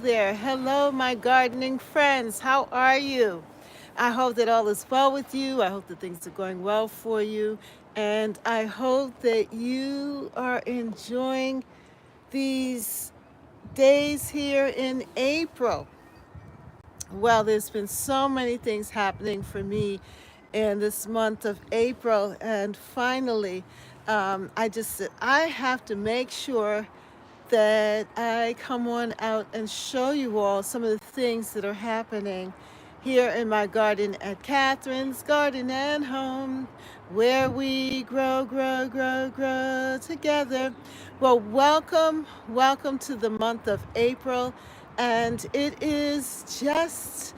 there. Hello, my gardening friends. How are you? I hope that all is well with you. I hope that things are going well for you. And I hope that you are enjoying these days here in April. Well, there's been so many things happening for me in this month of April. And finally, I have to make sure that I come on out and show you all some of the things that are happening here in my garden at Catherine's Garden and Home, where we grow together. Well, welcome to the month of April, and it is just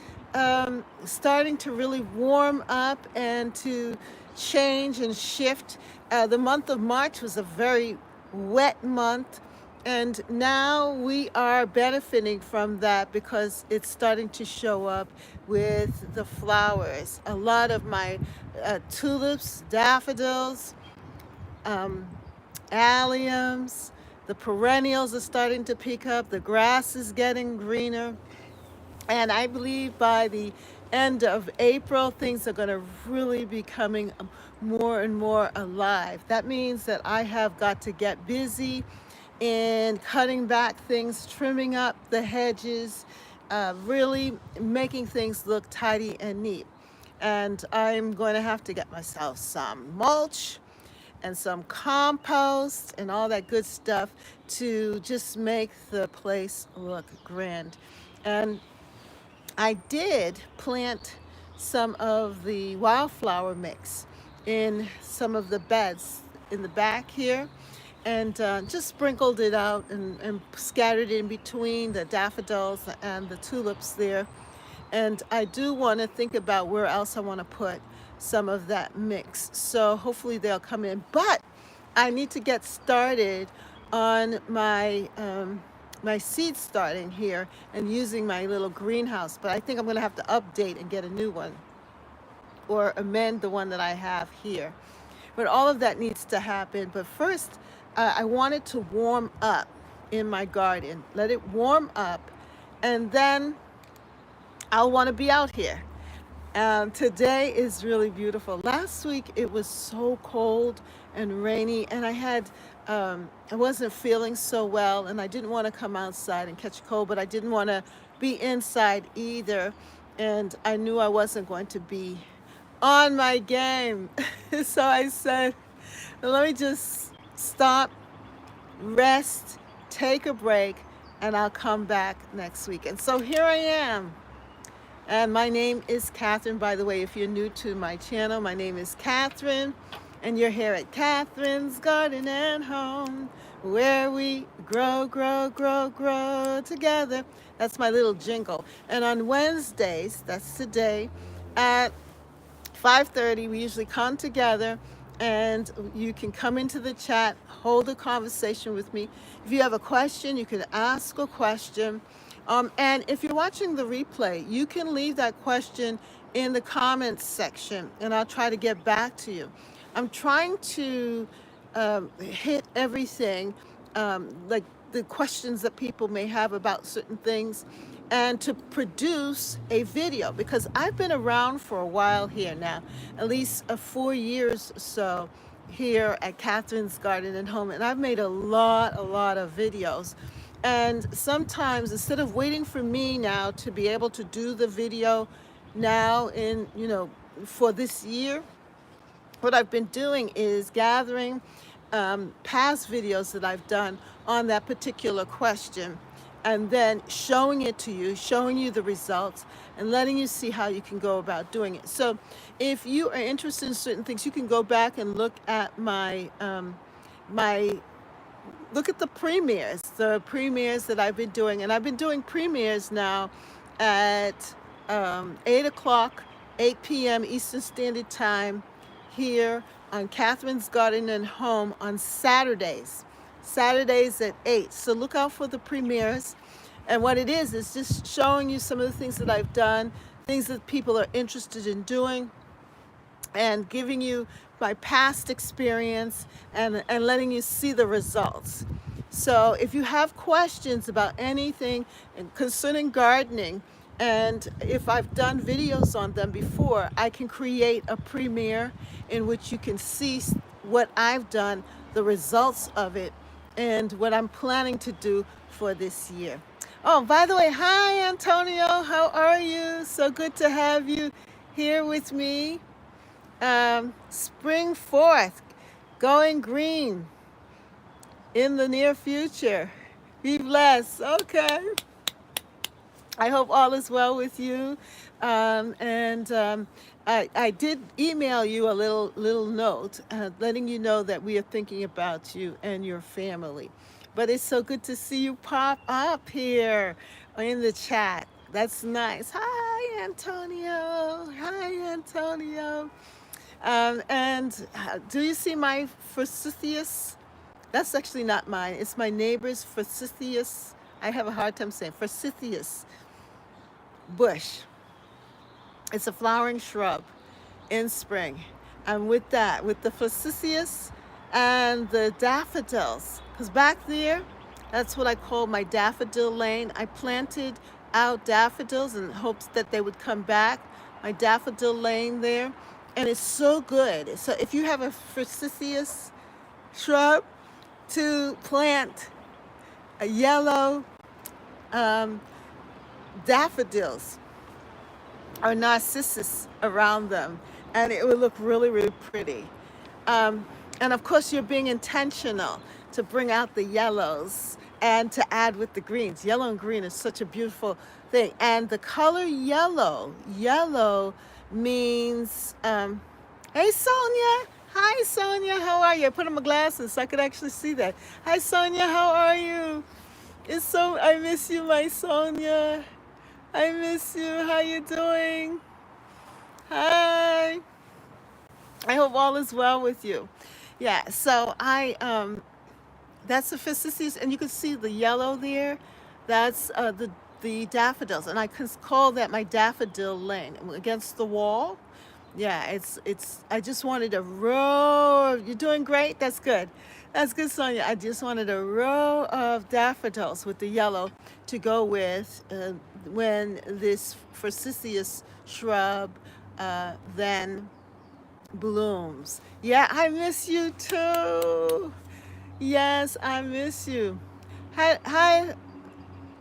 starting to really warm up and to change and shift. The month of March was a very wet month, and now we are benefiting from that because it's starting to show up with the flowers. A lot of my tulips, daffodils, um, alliums, the perennials are starting to pick up. The grass is getting greener. And I believe by the end of April, things are going to really be coming more and more alive. That means that I have got to get busy in cutting back things, trimming up the hedges, really making things look tidy and neat. And I'm going to have to get myself some mulch and some compost and all that good stuff to just make the place look grand. And I did plant some of the wildflower mix in some of the beds in the back here, and just sprinkled it out and scattered it in between the daffodils and the tulips there. And I do want to think about where else I want to put some of that mix. So hopefully they'll come in. But I need to get started on my seed starting here and using my little greenhouse. But I think I'm going to have to update and get a new one or amend the one that I have here. But all of that needs to happen. But first, I wanted to warm up in my garden, let it warm up, and then I'll want to be out here. Today is really beautiful. Last week it was so cold and rainy, and I wasn't feeling so well, and I didn't want to come outside and catch a cold, but I didn't want to be inside either, and I knew I wasn't going to be on my game. So I said, let me just stop, rest, take a break, and I'll come back next week. And so here I am. And my name is Catherine, by the way. If you're new to my channel, my name is Catherine, and you're here at Catherine's Garden and Home, where we grow together. That's my little jingle. And on Wednesdays, that's today, at 5:30, we usually come together, and you can come into the chat, hold a conversation with me. If you have a question, you can ask a question. And if you're watching the replay, you can leave that question in the comments section, and I'll try to get back to you. I'm trying to hit everything, like the questions that people may have about certain things, and to produce a video, because I've been around for a while here now, at least 4 years or so here at Catherine's Garden and Home, and I've made a lot of videos. And sometimes, instead of waiting for me now to be able to do the video now for this year, what I've been doing is gathering past videos that I've done on that particular question, and then showing it to you, showing you the results, and letting you see how you can go about doing it. So if you are interested in certain things, you can go back and look at look at the premieres that I've been doing. And I've been doing premieres now at 8 o'clock, 8 p.m. Eastern Standard Time here on Catherine's Garden and Home on Saturdays at 8. So look out for the premieres. And what it is just showing you some of the things that I've done, things that people are interested in doing, and giving you my past experience and letting you see the results. So if you have questions about anything concerning gardening, and if I've done videos on them before, I can create a premiere in which you can see what I've done, the results of it, and what I'm planning to do for this year. Oh, by the way, hi Antonio, how are you? So good to have you here with me. Spring forth, going green in the near future. Be blessed. Okay. I hope all is well with you. And I did email you a little note letting you know that we are thinking about you and your family. But it's so good to see you pop up here in the chat. That's nice. Hi, Antonio. Hi, Antonio. And do you see my forsythia? That's actually not mine. It's my neighbor's forsythia. I have a hard time saying forsythia bush. It's a flowering shrub in spring. And with that, with the forsythia and the daffodils, because back there, that's what I call my daffodil lane. I planted out daffodils in hopes that they would come back. My daffodil lane there. And it's so good. So if you have a forsythia shrub, to plant a yellow daffodils or narcissus around them, and it would look really, really pretty. And of course, you're being intentional to bring out the yellows and to add with the greens. Yellow and green is such a beautiful thing. And the color yellow means, hey, Sonia. Hi, Sonia. How are you? I put on my glasses so I could actually see that. Hi, Sonia. How are you? I miss you, my Sonia. I miss you. How you doing? Hi. I hope all is well with you. Yeah, so that's the fisicities, and you can see the yellow there. That's the daffodils, and I can call that my daffodil lane against the wall. Yeah, it's. I just wanted a row. You're doing great. That's good. That's good, Sonia. I just wanted a row of daffodils with the yellow to go with when this forsythia shrub then blooms. Yeah, I miss you too. Yes, I miss you. Hi,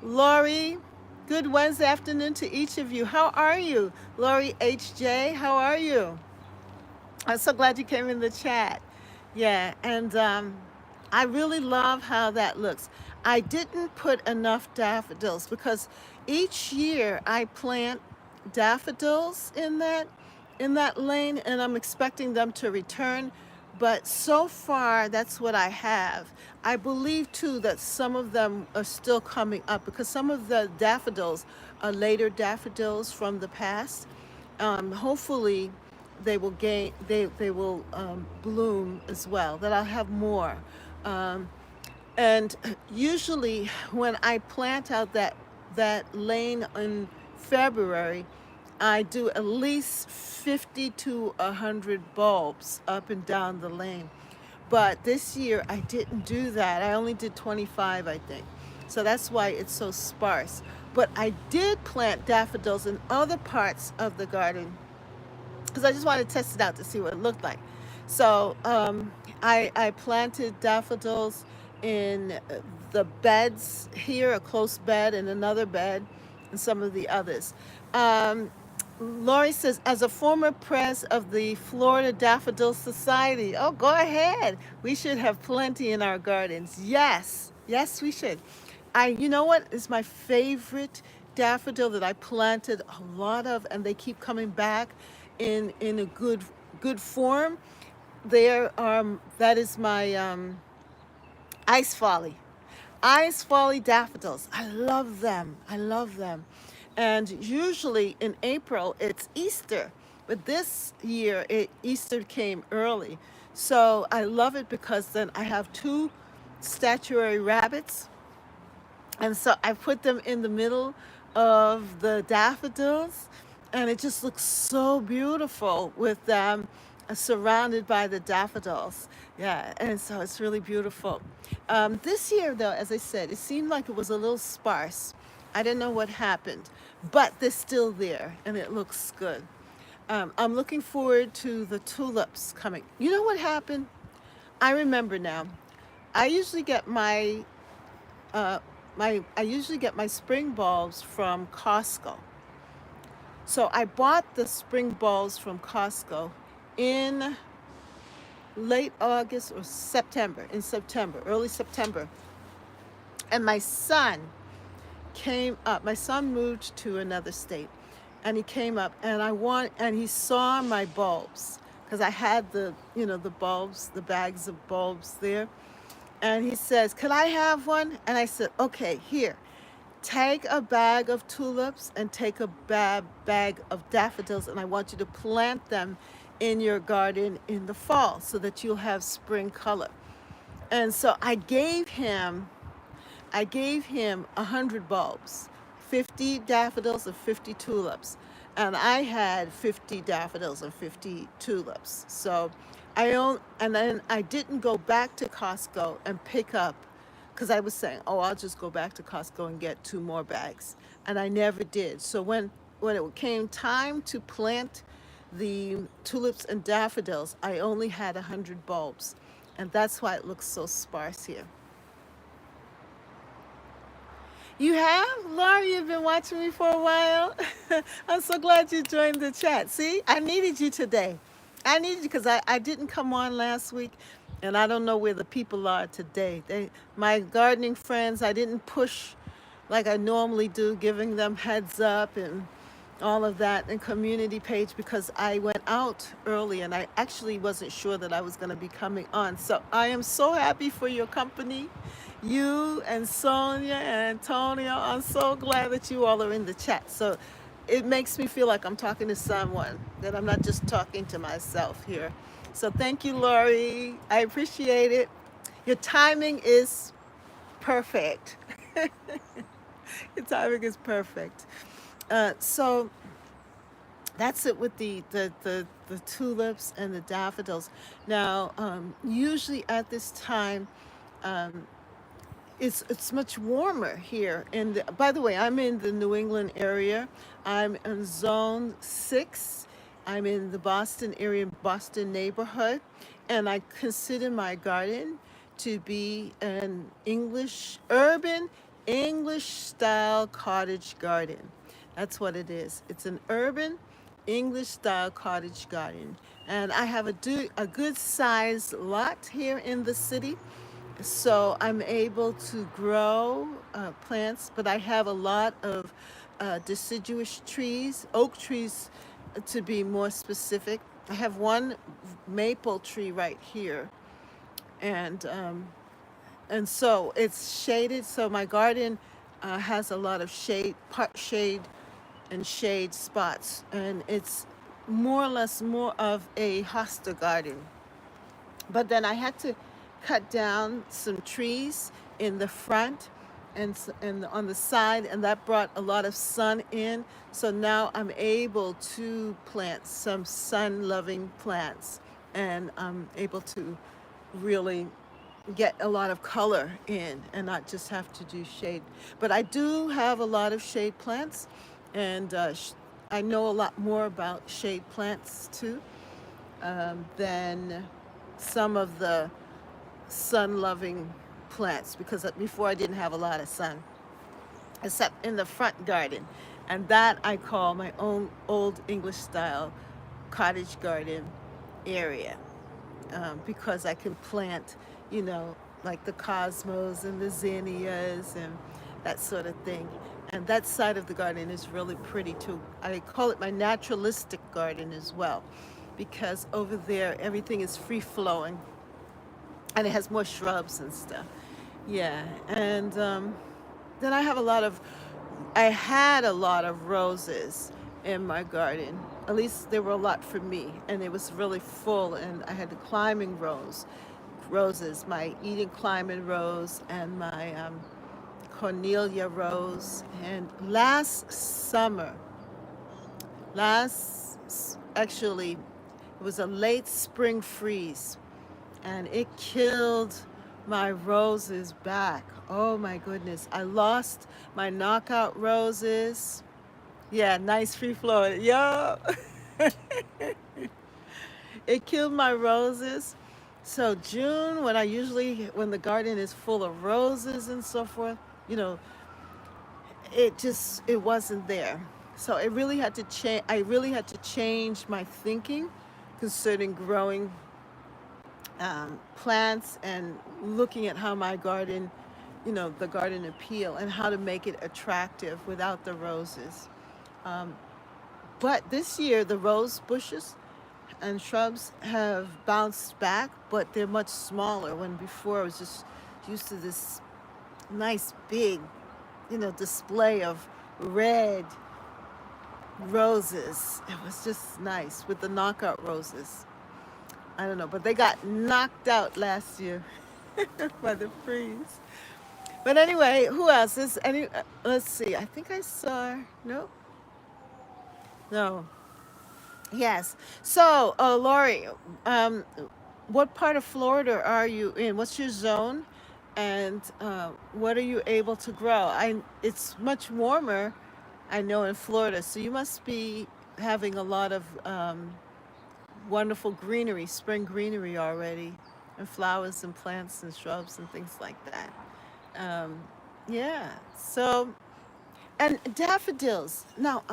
Lori. Good Wednesday afternoon to each of you. How are you? Lori HJ, how are you? I'm so glad you came in the chat. Yeah, and I really love how that looks. I didn't put enough daffodils because each year I plant daffodils in that lane, and I'm expecting them to return. But so far, that's what I have. I believe too that some of them are still coming up because some of the daffodils are later daffodils from the past. Hopefully, they will bloom as well. That I'll have more. Um, and usually, when I plant out that lane in February, I do at least 50 to 100 bulbs up and down the lane. But this year I didn't do that. I only did 25, I think. So that's why it's so sparse. But I did plant daffodils in other parts of the garden because I just wanted to test it out to see what it looked like. So I planted daffodils in the beds here, a close bed and another bed, and some of the others. Um, Lori says, as a former press of the Florida Daffodil Society, oh, go ahead. We should have plenty in our gardens. Yes, yes, we should. You know what is my favorite daffodil that I planted a lot of, and they keep coming back in a good form. That is my ice folly. Ice folly daffodils. I love them. I love them. And usually in April it's Easter, but this year Easter came early. So I love it because then I have two statuary rabbits, and so I put them in the middle of the daffodils, and it just looks so beautiful with them surrounded by the daffodils. Yeah, and so it's really beautiful. This year, though, as I said, it seemed like it was a little sparse. I don't know what happened, but they're still there, and it looks good. I'm looking forward to the tulips coming. You know what happened? I remember now. I usually get uh, I usually get my spring bulbs from Costco. So I bought the spring bulbs from Costco in late August or September, in September, early September. And my son came up. My son moved to another state, and he came up, and he saw my bulbs because I had the bulbs, the bags of bulbs there. And he says, "Could I have one?" And I said, "Okay, here. Take a bag of tulips and take a bag of daffodils, and I want you to plant them in your garden in the fall so that you'll have spring color." And so I gave him 100 bulbs, 50 daffodils and 50 tulips. And I had 50 daffodils and 50 tulips. So and then I didn't go back to Costco and pick up, because I was saying, oh, I'll just go back to Costco and get 2 more bags. And I never did. So when it came time to plant the tulips and daffodils, I only had 100 bulbs. And that's why it looks so sparse here. You have? Laura, you've been watching me for a while. I'm so glad you joined the chat. See, I needed you today. I needed you because I didn't come on last week, and I don't know where the people are today. My gardening friends, I didn't push like I normally do, giving them heads up and all of that, and community page, because I went out early and I actually wasn't sure that I was going to be coming on. So I am so happy for your company, you and Sonia and Antonio. I'm so glad that you all are in the chat. So it makes me feel like I'm talking to someone, that I'm not just talking to myself here. So thank you, Lori. I appreciate it. Your timing is perfect. Your timing is perfect. So that's it with the tulips and the daffodils. Now, usually at this time, um, it's much warmer here. And by the way, I'm in the New England area. I'm in Zone 6. I'm in the Boston area, Boston neighborhood, and I consider my garden to be an urban English style cottage garden. That's what it is. It's an urban English style cottage garden. And I have a good sized lot here in the city. So I'm able to grow plants, but I have a lot of deciduous trees, oak trees to be more specific. I have one maple tree right here, and so it's shaded. So my garden has a lot of shade and shade spots, and it's more or less more of a hosta garden. But then I had to cut down some trees in the front and on the side, and that brought a lot of sun in. So now I'm able to plant some sun-loving plants, and I'm able to really get a lot of color in and not just have to do shade. But I do have a lot of shade plants, and I know a lot more about shade plants too than some of the sun-loving plants, because before I didn't have a lot of sun, except in the front garden. And that I call my own old English style cottage garden area, because I can plant, like the cosmos and the zinnias and that sort of thing. And that side of the garden is really pretty too. I call it my naturalistic garden as well, because over there everything is free flowing and it has more shrubs and stuff. Yeah, and then I had a lot of roses in my garden. At least there were a lot for me, and it was really full. And I had the climbing roses, my Eden climbing rose, and my Cornelia rose. And last summer, actually It was a late spring freeze, and it killed my roses back. Oh my goodness. I lost my knockout roses. Yeah, nice free flowing. Yo. It killed my roses. So June, when the garden is full of roses and so forth, you know, it wasn't there. So it really had to change. I really had to change my thinking concerning growing plants and looking at how my garden, the garden appeal and how to make it attractive without the roses. Um, but this year, the rose bushes and shrubs have bounced back, but they're much smaller. When before I was just used to this nice big, display of red roses. It was just nice with the knockout roses. I don't know, but they got knocked out last year by the freeze. But anyway, who else is any? Let's see. I think I saw. No, no. Yes. So, Lori, um, what part of Florida are you in? What's your zone, and what are you able to grow? It's much warmer, I know, in Florida, so you must be having a lot of wonderful greenery, spring greenery already, and flowers and plants and shrubs and things like that. Um, yeah. So, and daffodils. Now,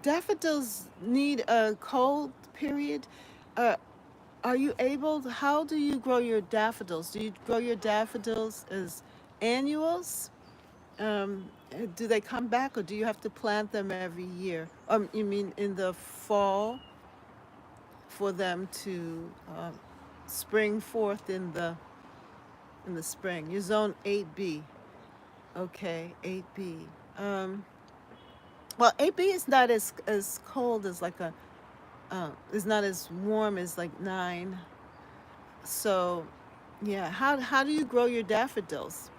daffodils need a cold period. Uh, are you able? How do you grow your daffodils? Do you grow your daffodils as annuals? Do they come back, or do you have to plant them every year? You mean in the fall for them to spring forth in the spring? You're zone 8B. Okay, 8B. Um, well, 8B is not as cold as like is not as warm as like 9. So, yeah. How do you grow your daffodils?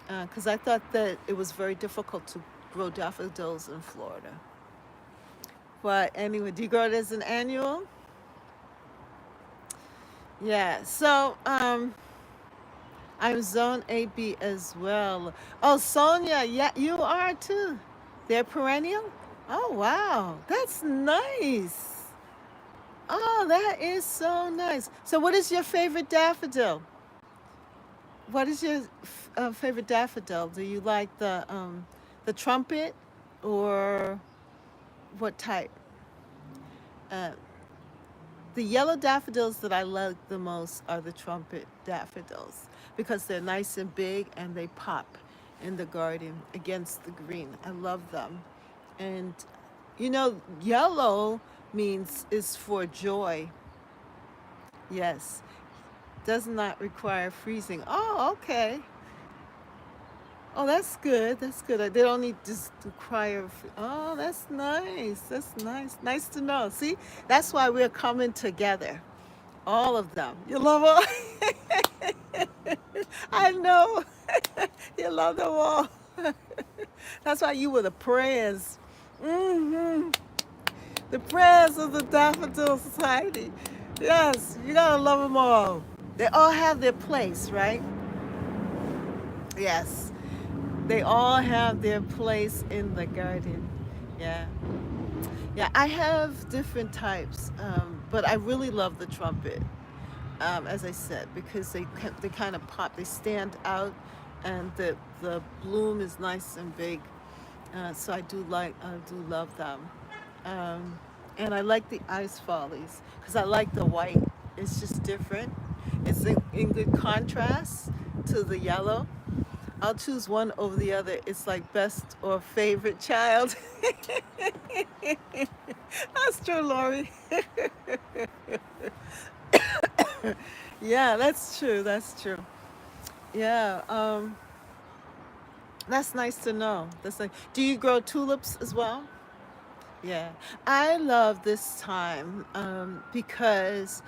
Because I thought that it was very difficult to grow daffodils in Florida. But anyway, do you grow it as an annual? Yeah. So, I'm zone 8B as well. Oh, Sonia, yeah, you are too. They're perennial? Oh, wow. That's nice. Oh, that is so nice. So, what is your favorite daffodil? What is your favorite daffodil? Do you like the trumpet, or what type? Uh, the yellow daffodils that I like the most are the trumpet daffodils because they're nice and big and they pop in the garden against the green. I love them. And yellow means is for joy. Yes. Does not require freezing. Oh, okay. Oh, that's good. That's good. They don't need just to require. Oh, that's nice. That's nice. Nice to know. See, that's why we're coming together. All of them. You love all. I know. You love them all. That's why you were the prayers. Hmm. The prayers of the Daffodil Society. Yes, you gotta love them all. They all have their place, right? Yes, they all have their place in the garden. Yeah, yeah. I have different types, but I really love the trumpet. As I said, because they kind of pop, they stand out, and the bloom is nice and big. So I do love them. Um, and I like the ice follies because I like the white. It's just different. It's in good contrast to the yellow. I'll choose one over the other. It's like best or favorite child. That's true, Lori. Yeah, that's true. That's true. Yeah, that's nice to know. That's like, do you grow tulips as well? Yeah, I love this time because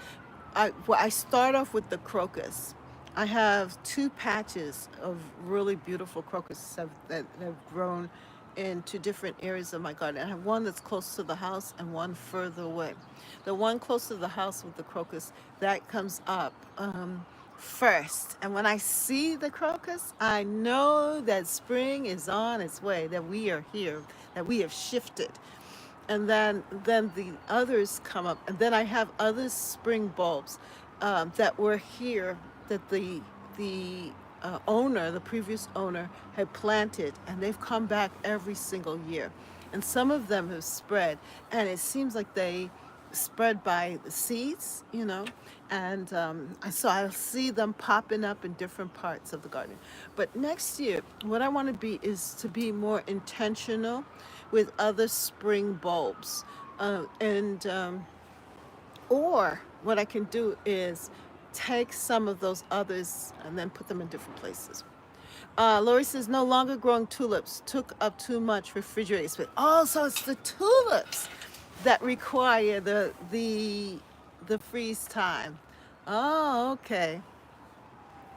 I start off with the crocus. I have two patches of really beautiful crocuses that have grown into different areas of my garden. I have one that's close to the house and one further away. The one close to the house with the crocus, that comes up first. And when I see the crocus, I know that spring is on its way, that we are here, that we have shifted. And then the others come up, and then I have other spring bulbs that were here that the owner, the previous owner, had planted, and they've come back every single year. And some of them have spread, and it seems like they spread by the seeds, and so I'll see them popping up in different parts of the garden. But next year, what I want to be is to be more intentional with other spring bulbs, and or what I can do is take some of those others and then put them in different places. Lori says, no longer growing tulips. Took up too much refrigerator space. Oh, so it's the tulips that require the freeze time. Oh, okay.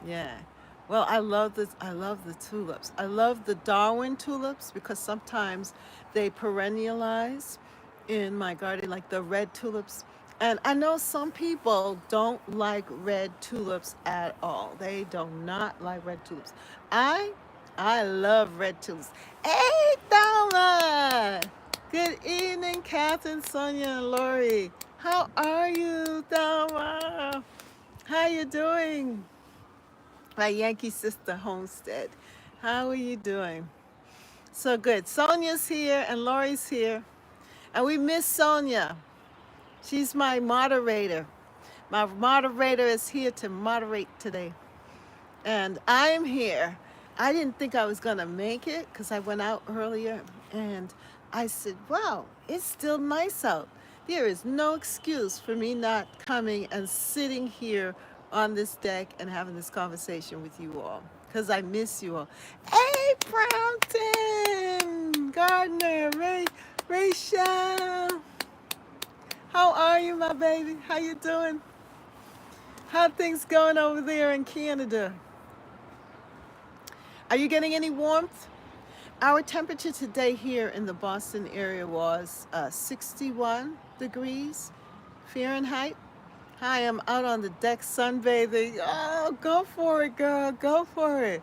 Yeah. Well, I love this. I love the tulips. I love the Darwin tulips because sometimes they perennialize in my garden, like the red tulips. And I know some people don't like red tulips at all. They do not like red tulips. I I love red tulips. Hey, Thelma! Good evening, Catherine, Sonia, and Lori. How are you, Thelma? How you doing? My Yankee sister Homestead. How are you doing? So good. Sonia's here and Lori's here. And we miss Sonia. She's my moderator. My moderator is here to moderate today. And I'm here. I didn't think I was going to make it because I went out earlier and I said, wow, it's still nice out. There is no excuse for me not coming and sitting here on this deck and having this conversation with you all because I miss you all. Hey, Brownton, Gardner, Rachel. How are you, my baby? How you doing? How are things going over there in Canada? Are you getting any warmth? Our temperature today here in the Boston area was 61 degrees Fahrenheit. Hi, I'm out on the deck sunbathing. Oh, go for it, girl. Go for it.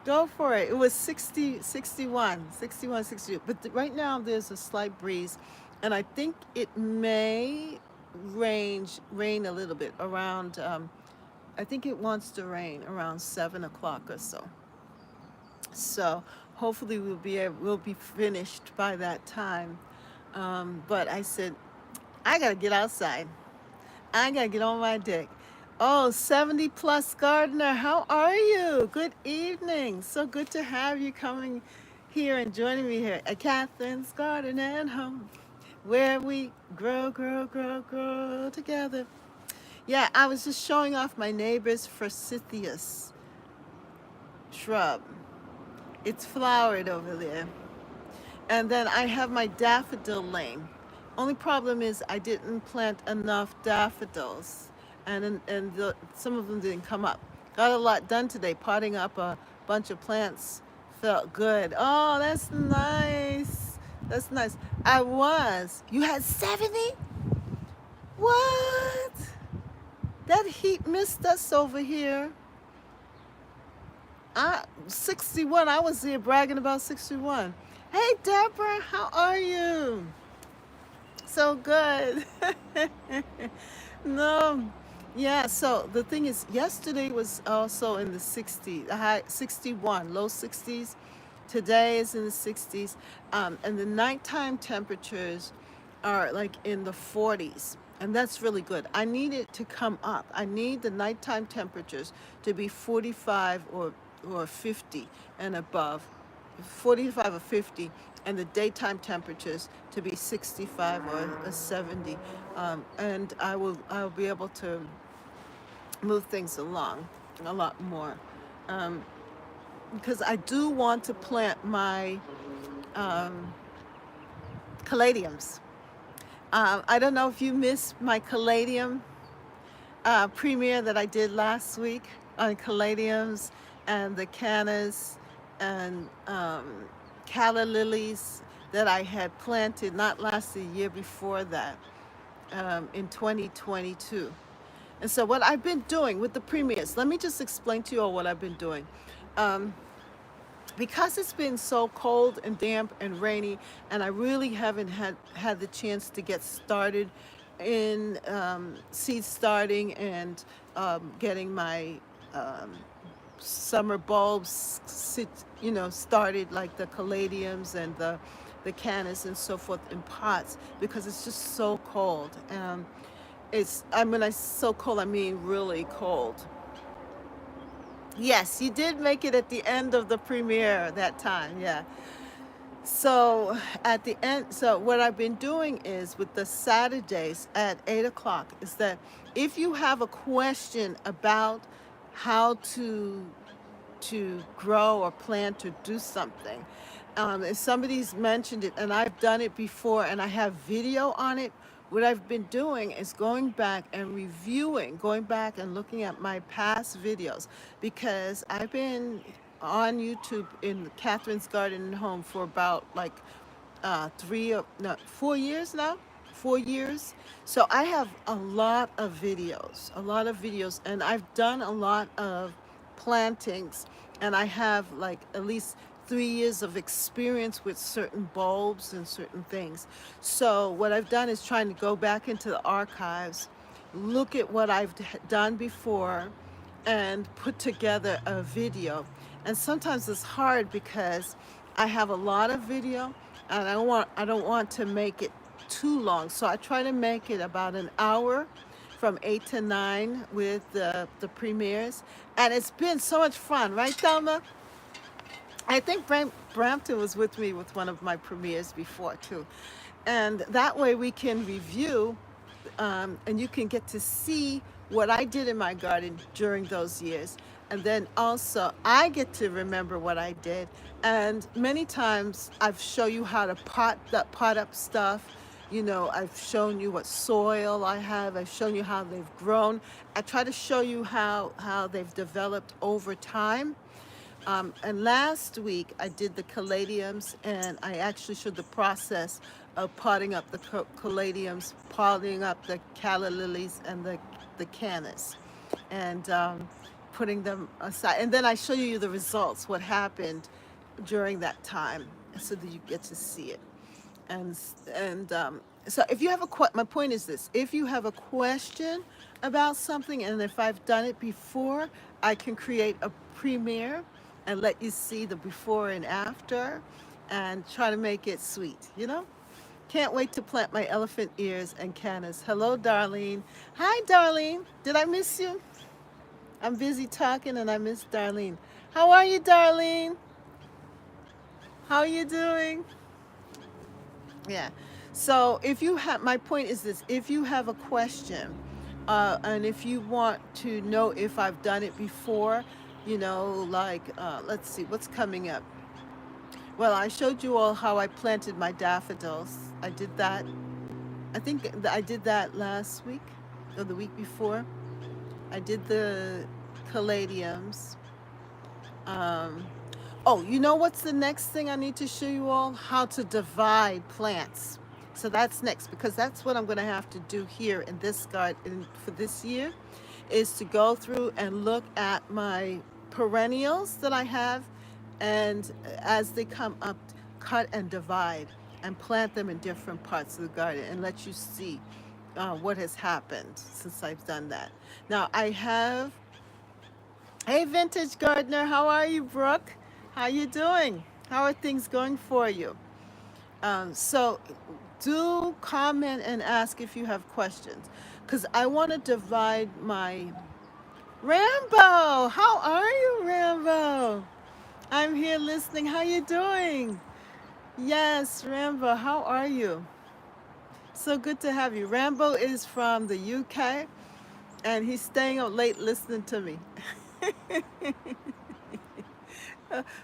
Go for it. It was 60, 61, 61, 62. But right now there's a slight breeze, and I think it may rain a little bit around, I think it wants to rain around 7 o'clock or so. So hopefully we'll be finished by that time. But I said, I gotta get outside. I gotta get on my deck. Oh, 70 plus Gardner, how are you? Good evening. So good to have you coming here and joining me here at Catherine's Garden and Home, where we grow together. Yeah, I was just showing off my neighbor's forsythia shrub. It's flowered over there. And then I have my daffodil lane. Only problem is I didn't plant enough daffodils, and some of them didn't come up. Got a lot done today, potting up a bunch of plants. Felt good. Oh, that's nice. That's nice. You had 70? What? That heat missed us over here. 61. I was there bragging about 61. Hey, Deborah, how are you? So good. No. Yeah, so the thing is, yesterday was also in the 60s, high 61, low 60s. Today is in the 60s. And the nighttime temperatures are like in the 40s. And that's really good. I need it to come up. I need the nighttime temperatures to be 45 or 50 and above, 45 or 50, and the daytime temperatures to be 65 or 70, and I'll be able to move things along a lot more, because I do want to plant my caladiums. I don't know if you missed my caladium premiere that I did last week on caladiums and the cannas and calla lilies that I had planted not last the year before that, in 2022. And so what I've been doing with the premieres, let me just explain to you all what I've been doing. Um, because it's been so cold and damp and rainy, and I really haven't had the chance to get started in seed starting and getting my um, summer bulbs started, like the caladiums and the cannas and so forth, in pots, because it's just so cold. It's I mean, I so cold, I mean really cold. Yes, you did make it at the end of the premiere that time. Yeah. So at the end, so what I've been doing is with the Saturdays at 8 o'clock is that if you have a question about how to grow or plant or do something, if somebody's mentioned it and I've done it before and I have video on it, what I've been doing is going back and reviewing, going back and looking at my past videos, because I've been on YouTube in Catherine's Garden Home for about like 4 years now. 4 years. So I have a lot of videos, and I've done a lot of plantings, and I have like at least 3 years of experience with certain bulbs and certain things. So what I've done is trying to go back into the archives, look at what I've done before, and put together a video. And sometimes it's hard because I have a lot of video, and I don't want to make it too long. So I try to make it about an hour from 8 to 9 with the premieres. And it's been so much fun, right, Thelma? I think Brampton was with me with one of my premieres before too. And that way we can review, and you can get to see what I did in my garden during those years. And then also I get to remember what I did. And many times I've shown you how to pot up stuff. I've shown you what soil I have. I've shown you how they've grown. I try to show you how they've developed over time. And last week I did the caladiums, and I actually showed the process of potting up the caladiums, potting up the calla lilies and the cannas, and putting them aside. And then I show you the results, what happened during that time, so that you get to see it. And so if you have my point is this: if you have a question about something, and if I've done it before, I can create a premiere and let you see the before and after, and try to make it sweet. Can't wait to plant my elephant ears and cannas. Hello, Darlene. Hi, Darlene. Did I miss you? I'm busy talking and I miss Darlene. How are you, Darlene? How are you doing? Yeah. So if you have, my point is this: if you have a question, and if you want to know if I've done it before, like, let's see, what's coming up. Well, I showed you all how I planted my daffodils. I did that. I think I did that last week or the week before. I did the caladiums. Um, Oh, you know what's the next thing I need to show you all? How to divide plants. So that's next, because that's what I'm going to have to do here in this garden for this year, is to go through and look at my perennials that I have, and as they come up, cut and divide and plant them in different parts of the garden and let you see what has happened since I've done that. Now I have, hey, Vintage Gardener, how are you, Brooke? How you doing? How are things going for you? So do comment and ask if you have questions, because I want to divide my Rambo. How are you, Rambo? I'm here listening. How you doing? Yes, Rambo. How are you? So good to have you. Rambo is from the UK, and he's staying up late listening to me.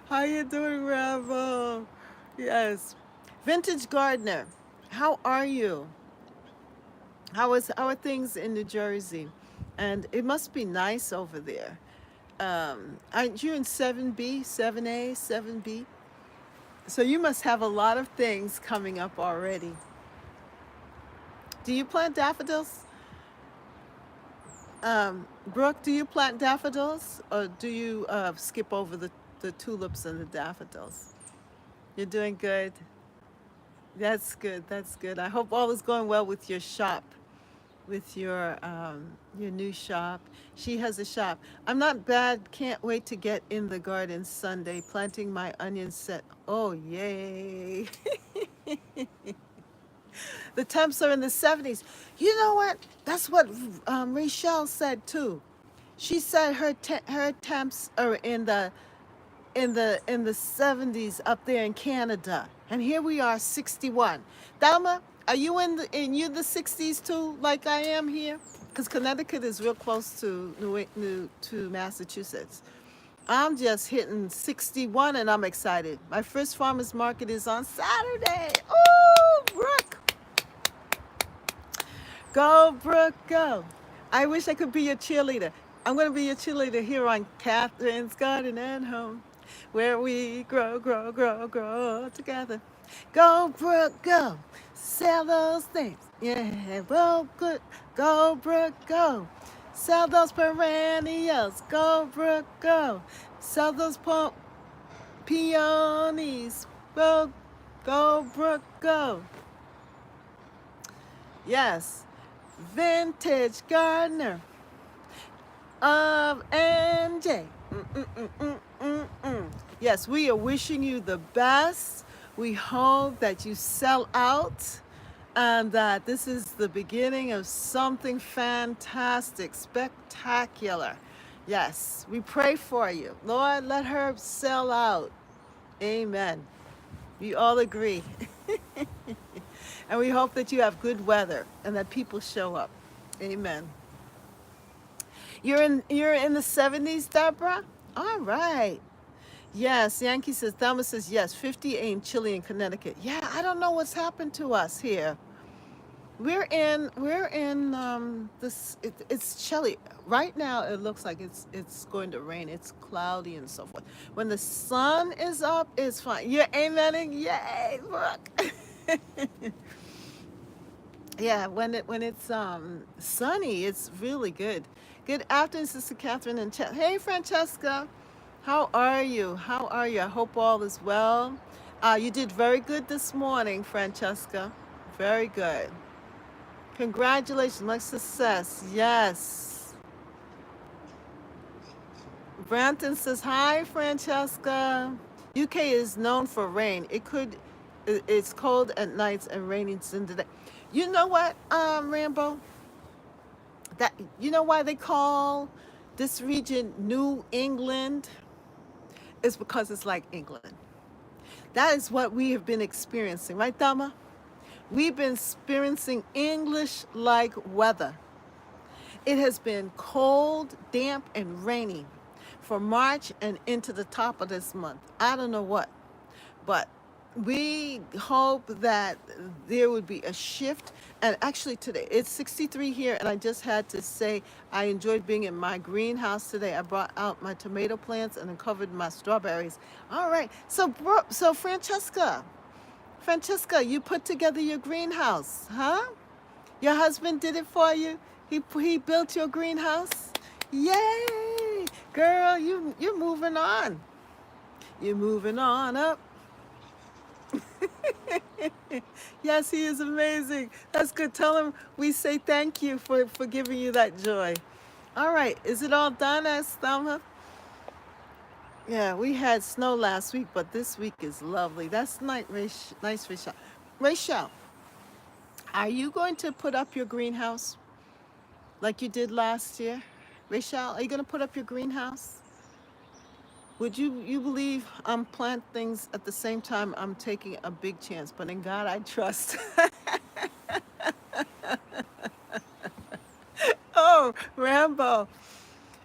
How you doing, Rambo? Yes. Vintage Gardener, how are you? How are things in New Jersey? And it must be nice over there. Aren't you in 7B, 7A, 7B? So you must have a lot of things coming up already. Do you plant daffodils? Brooke, do you plant daffodils or do you skip over the tulips and the daffodils? You're doing good. That's good. That's good. I hope all is going well with your shop, with your new shop. She has a shop. I'm not bad. Can't wait to get in the garden Sunday, planting my onion set. Oh yay! The temps are in the 70s. You know what? That's what Rachel said too. She said her temps are in the 70s up there in Canada, and here we are 61. Thelma, are you in you the 60s too, like I am here? Because Connecticut is real close to to Massachusetts. I'm just hitting 61, and I'm excited. My first farmers market is on Saturday. Oh, Brooke, go, Brooke, go. I wish I could be your cheerleader. I'm going to be your cheerleader here on Catherine's Garden and Home, where we grow, grow, grow, grow together. Go, Brooke, go. Sell those things. Yeah, well, good. Go, Brooke, go. Sell those perennials. Go, Brooke, go. Sell those peonies. Go, Brooke, go. Yes. Vintage gardener of NJ. Yes, we are wishing you the best. We hope that you sell out and that this is the beginning of something fantastic, spectacular. Yes, we pray for you. Lord, let her sell out. Amen. We all agree. And we hope that you have good weather and that people show up. Amen. You're in the 70s, Deborah? All right. Yes, Yankee says, Thelma says, yes, 58 in Chile and Connecticut. Yeah, I don't know what's happened to us here. We're in it's chilly. Right now it looks like it's going to rain. It's cloudy and so forth. When the sun is up, it's fine. You're amening? Yay, look. Yeah, when it's sunny, it's really good. Good afternoon, Sister Catherine and hey, Francesca, how are you? How are you? I hope all is well. You did very good this morning, Francesca. Very good. Congratulations, much success. Yes. Brampton says hi, Francesca. UK is known for rain. It's cold at nights and raining in the day. You know what, Rambo? That you know why they call this region New England? It's because it's like England. That is what we have been experiencing, right, Thelma? We've been experiencing English-like weather. It has been cold, damp, and rainy for March and into the top of this month. I don't know what, but we hope that there would be a shift. And actually today, it's 63 here, and I just had to say I enjoyed being in my greenhouse today. I brought out my tomato plants and uncovered my strawberries. All right, so Francesca, you put together your greenhouse, huh? Your husband did it for you? He built your greenhouse? Yay! Girl, you're moving on. You're moving on up. Yes, he is amazing. That's good. Tell him we say thank you for giving you that joy. All right, is it all done, asked Thelma? Yeah, we had snow last week, but this week is lovely. That's nice, Rachel. Rachel, are you going to put up your greenhouse like you did last year? Rachel, are you going to put up your greenhouse? Would you believe I'm plant things at the same time I'm taking a big chance, but in God I trust. Oh, Rambo,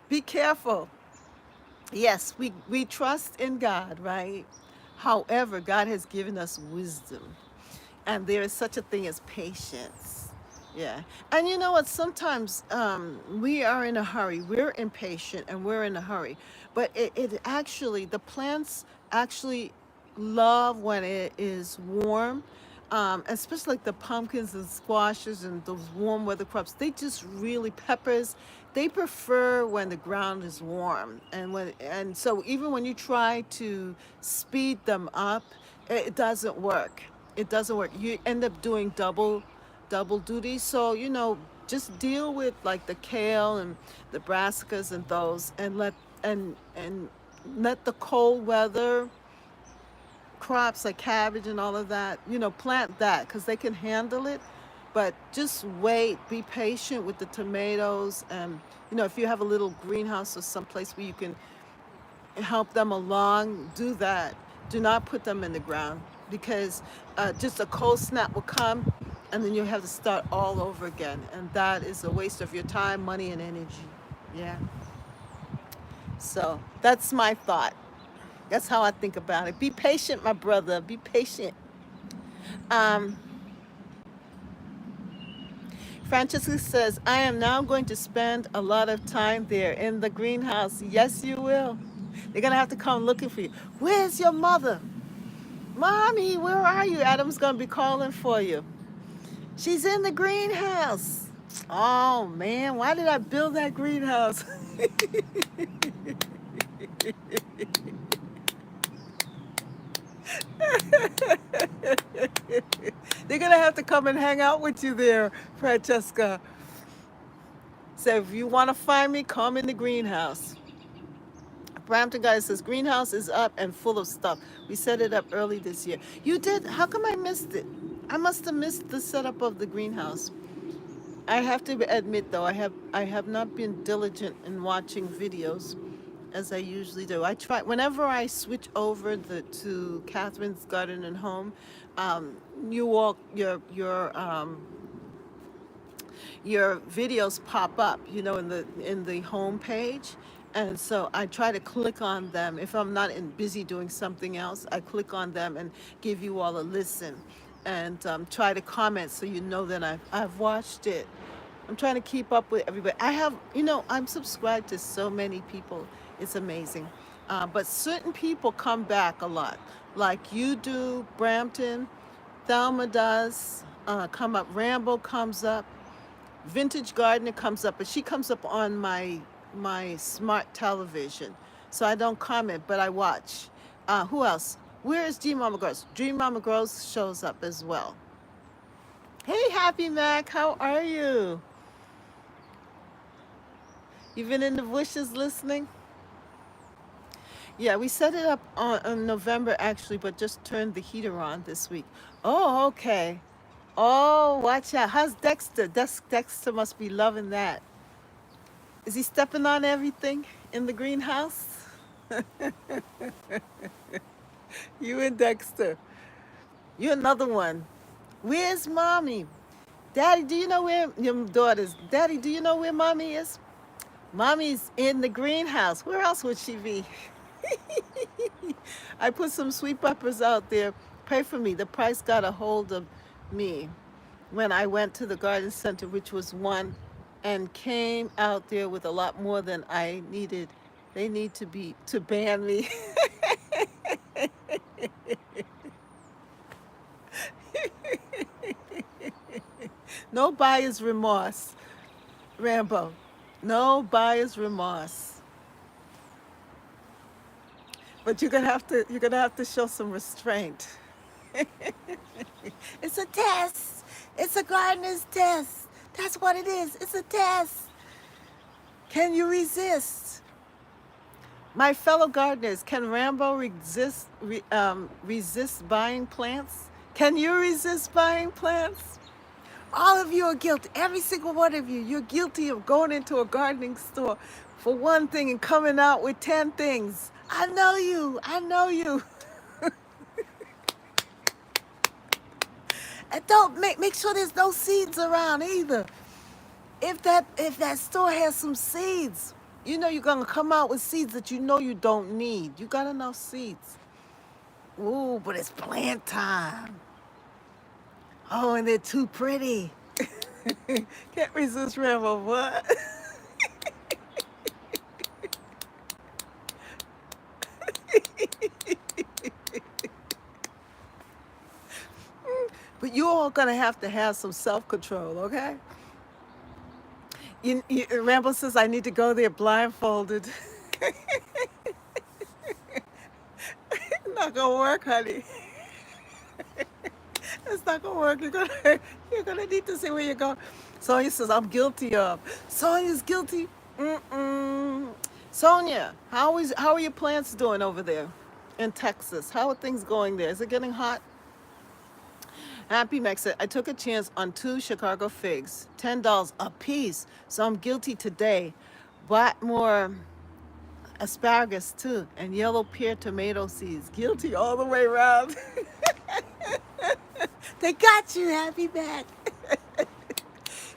be careful. Yes, we trust in God, right? However, God has given us wisdom, and there is such a thing as patience. Yeah. And you know what? Sometimes we are in a hurry. We're impatient and we're in a hurry. But it actually, the plants actually love when it is warm, especially like the pumpkins and squashes and those warm weather crops. They just really peppers. They prefer when the ground is warm, and so even when you try to speed them up, it doesn't work. It doesn't work. You end up doing double duty. So just deal with like the kale and the brassicas and those, and let the cold weather crops like cabbage and all of that, plant that because they can handle it. But just wait, be patient with the tomatoes. And, if you have a little greenhouse or someplace where you can help them along, do that. Do not put them in the ground because just a cold snap will come and then you'll have to start all over again. And that is a waste of your time, money, and energy. Yeah. So that's my thought. That's how I think about it. Be patient, my brother. Be patient. Um, Francesca says, I am now going to spend a lot of time there in the greenhouse. Yes, you will. They're going to have to come looking for you. Where's your mother? Mommy, where are you? Adam's going to be calling for you. She's in the greenhouse. Oh, man, why did I build that greenhouse? They're going to have to come and hang out with you there, Francesca. So if you want to find me, come in the greenhouse. Brampton guy says, greenhouse is up and full of stuff. We set it up early this year. You did? How come I missed it? I must have missed the setup of the greenhouse. I have to admit, though, I have not been diligent in watching videos as I usually do. I try whenever I switch over to Catherine's Garden and Home. You all your videos pop up, in the home page, and so I try to click on them. If I'm not busy doing something else, I click on them and give you all a listen, and try to comment so you know that I've watched it. I'm trying to keep up with everybody. I'm subscribed to so many people. It's amazing. But certain people come back a lot, like you do, Brampton, Thelma does, come up, Rambo comes up, Vintage Gardener comes up, but she comes up on my smart television. So I don't comment, but I watch. Who else? Where is Dream Mama Grows? Dream Mama Grows shows up as well. Hey, Happy Mac, how are you? You've been in the bushes listening? Yeah, we set it up on November actually, but just turned the heater on this week. Oh, okay. Oh, watch out. How's Dexter? Dexter must be loving that. Is he stepping on everything in the greenhouse? You and Dexter. You're another one. Where's mommy? Daddy, do you know where your daughters? Daddy, do you know where mommy is? Mommy's in the greenhouse. Where else would she be? I put some sweet peppers out there. Pray for me. The price got a hold of me when I went to the garden center, which was one, and came out there with a lot more than I needed. They need to ban me. No buyer's remorse, Rambo. No buyer's remorse. But you're gonna have to show some restraint. It's a test. It's a gardener's test. That's what it is. It's a test. Can you resist? My fellow gardeners, can Rambo resist buying plants? Can you resist buying plants? All of you are guilty. Every single one of you. You're guilty of going into a gardening store for one thing and coming out with 10 things. I know you. I know you. And don't make sure there's no seeds around either. If that store has some seeds, you're gonna come out with seeds that you don't need. You got enough seeds. Ooh, but it's plant time. Oh, and they're too pretty. Can't resist Rambo. What? You all gonna have to have some self-control, okay? Rambo says I need to go there blindfolded. Not gonna work, honey. It's not gonna work. You're gonna need to see where you're going. Sonia says I'm guilty of. Sonia's guilty. Mm-mm. Sonia, how are your plants doing over there in Texas? How are things going there? Is it getting hot? Happy Max said, I took a chance on 2 Chicago figs, $10 a piece. So I'm guilty today. Bought more asparagus too, and yellow pear tomato seeds. Guilty all the way around. They got you, Happy Mac.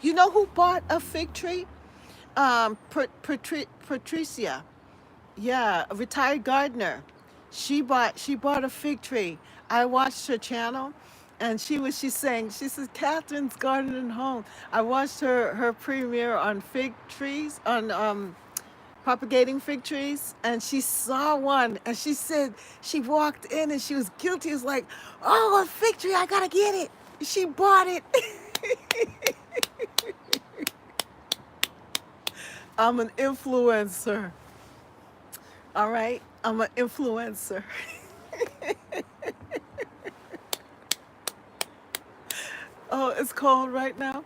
You know who bought a fig tree? Patricia. Yeah, a retired gardener. She bought a fig tree. I watched her channel, and she's saying, she says Catherine's Garden Home. I watched her premiere on fig trees, on propagating fig trees, and she saw one, and she said she walked in and she was guilty. It was like, oh, a fig tree, I gotta get it. She bought it. I'm an influencer. All right, I'm an influencer. Oh, it's cold right now.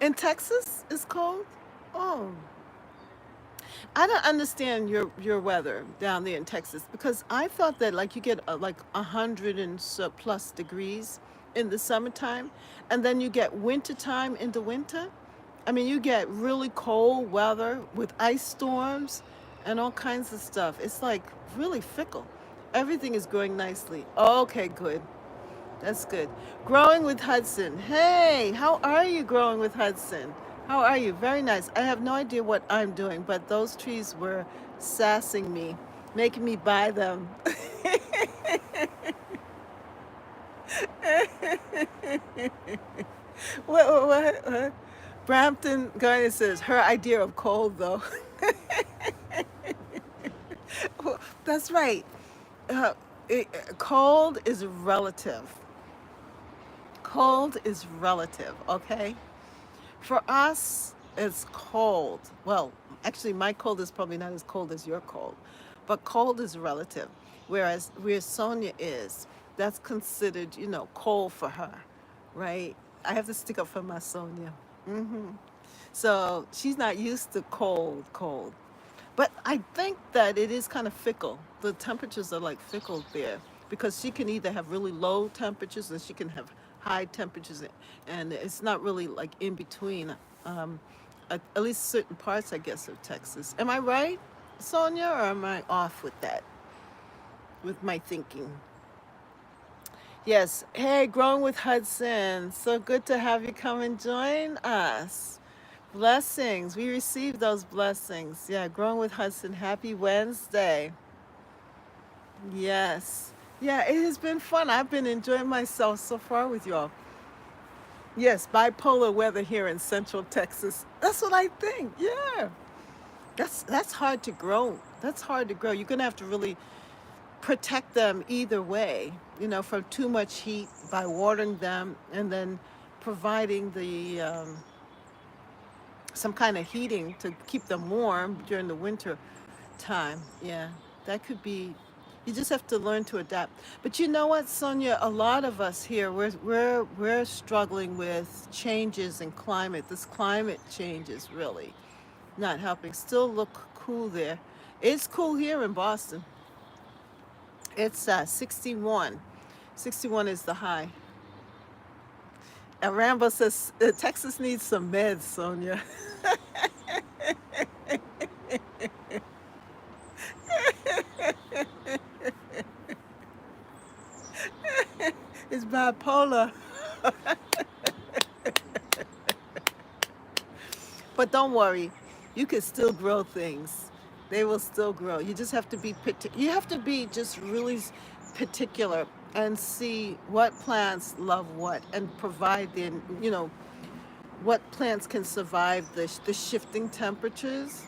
In Texas, it's cold. Oh, I don't understand your weather down there in Texas, because I thought that like you get like 100 and so plus degrees in the summertime, and then you get winter time in the winter. I mean, you get really cold weather with ice storms and all kinds of stuff. It's like really fickle. Everything is growing nicely. Okay, good. That's good. Growing with Hudson. Hey, how are you, Growing with Hudson? How are you? Very nice. I have no idea what I'm doing, but those trees were sassing me, making me buy them. What? Brampton Garden says her idea of cold, though. That's right. Uh, Cold is relative. Cold is relative, okay? For us, it's cold. Well, actually, my cold is probably not as cold as your cold, but cold is relative. Whereas where Sonia is, that's considered, cold for her, right? I have to stick up for my Sonia. So she's not used to cold. But I think that it is kind of fickle. The temperatures are like fickle there, because she can either have really low temperatures and she can have high temperatures, and it's not really like in between. At least certain parts, I guess, of Texas. Am I right, Sonia, or am I off with that, with my thinking? Yes. Hey, Growing with Hudson. So good to have you come and join us. Blessings. We received those blessings. Yeah, Growing with Hudson. Happy Wednesday. Yes. Yeah, it has been fun. I've been enjoying myself so far with y'all. Yes, bipolar weather here in Central Texas. That's what I think. Yeah. That's hard to grow. That's hard to grow. You're gonna have to really protect them either way, from too much heat by watering them, and then providing the some kind of heating to keep them warm during the winter time. Yeah, that could be. You just have to learn to adapt. But you know what, Sonia? A lot of us here, we're struggling with changes in climate. This climate change is really not helping. Still look cool there. It's cool here in Boston. It's 61. 61 is the high. And Rambo says Texas needs some meds, Sonia. It's bipolar. But don't worry, you can still grow things. They will still grow. You just have to be you have to be just really particular and see what plants love what, and provide what plants can survive the shifting temperatures,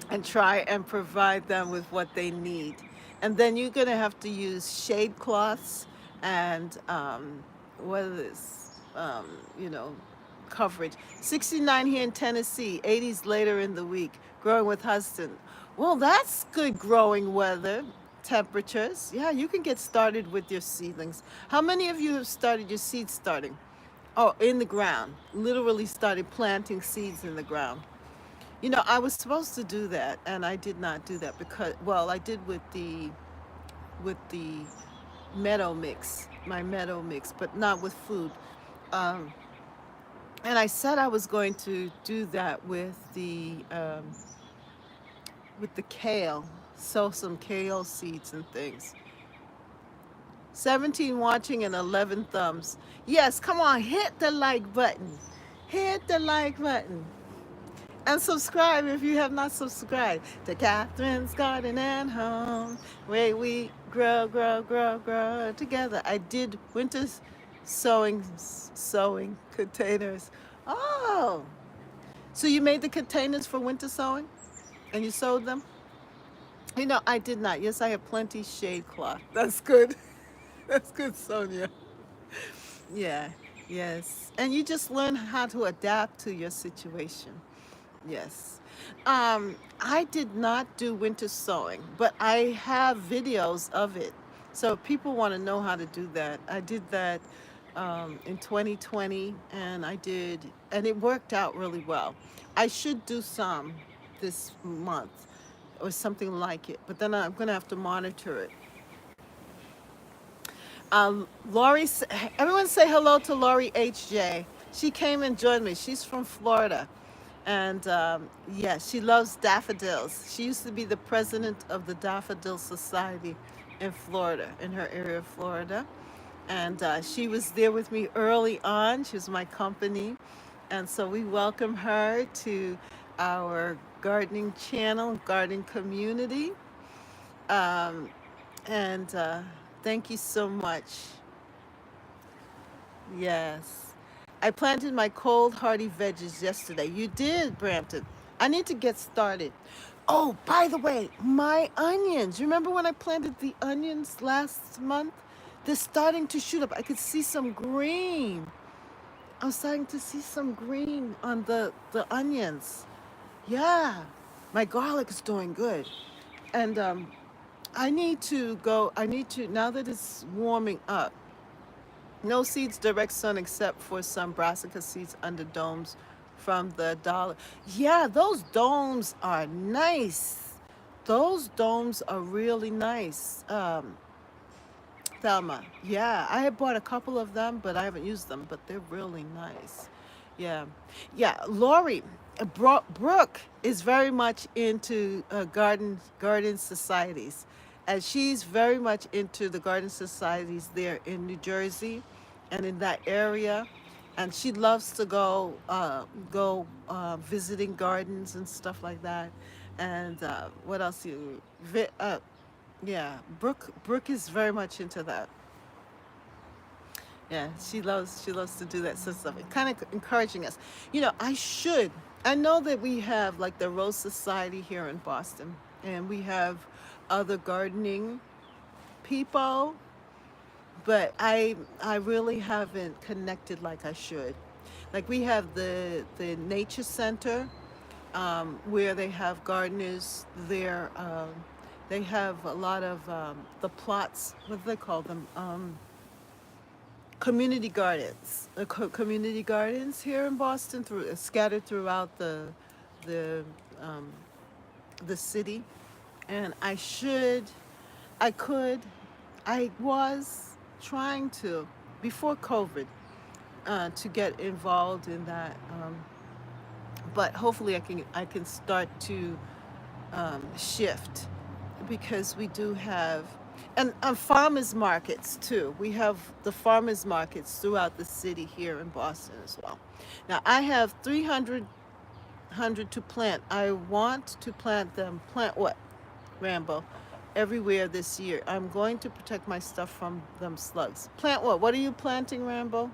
and try and provide them with what they need. And then you're going to have to use shade cloths and weather's, you know, coverage. 69 here in Tennessee, 80s later in the week, growing with husband. Well, that's good growing weather temperatures. Yeah, you can get started with your seedlings. How many of you have started your seed starting? Oh, in the ground. Literally started planting seeds in the ground. You know, I was supposed to do that, and I did not do that because, well, I did with the meadow mix, my meadow mix, but not with food. Um, and I said I was going to do that with the kale, sow some kale seeds and things. 17 watching and 11 thumbs. Yes, come on, hit the like button. Hit the like button. And subscribe if you have not subscribed to Catherine's Garden and Home, where we grow, grow, grow, grow together. I did winter sewing containers. Oh, so you made the containers for winter sewing and you sewed them? You know, I did not. Yes, I have plenty shade cloth. That's good. That's good, Sonia. Yeah, yes. And you just learn how to adapt to your situation. Yes. I did not do winter sewing, but I have videos of it. So if people want to know how to do that, I did that in 2020, and it worked out really well. I should do some this month or something like it, but then I'm going to have to monitor it. Lori, everyone say hello to Lori HJ. She came and joined me. She's from Florida. And yeah, she loves daffodils. She used to be the president of the Daffodil Society in Florida, in her area of Florida. And she was there with me early on. She was my company. And so we welcome her to our gardening channel, garden community. Um, and thank you so much. Yes. I planted my cold hardy veggies yesterday. You did, Brampton. I need to get started. Oh, by the way, my onions. You remember when I planted the onions last month? They're starting to shoot up. I could see some green. I'm starting to see some green on the onions. Yeah. My garlic is doing good. And I need to, now that it's warming up, no seeds direct sun except for some brassica seeds under domes from the dollar. Yeah, those domes are nice. Those domes are really nice. Thelma. Yeah, I had bought a couple of them, but I haven't used them, but they're really nice. Yeah. Yeah, Lori, Brooke is very much into garden societies. And she's very much into the garden societies there in New Jersey and in that area. And she loves to go visiting gardens and stuff like that. And what else yeah, Brooke is very much into that. Yeah, she loves to do that sort of stuff. Kind of encouraging us. You know, I know that we have like the Rose Society here in Boston, and we have other gardening people, but I really haven't connected like I should. Like we have the nature center, where they have gardeners there. They have a lot of the plots. What do they call them? Community gardens. Community gardens here in Boston, scattered throughout the um, the city. And I could, I was trying to before COVID to get involved in that. But hopefully I can start to shift because we do have and farmers markets too. We have the farmers markets throughout the city here in Boston as well. Now I have 300 to plant. I want to plant them. Plant what, Rambo? Everywhere this year. I'm going to protect my stuff from them slugs. Plant what? What are you planting, Rambo?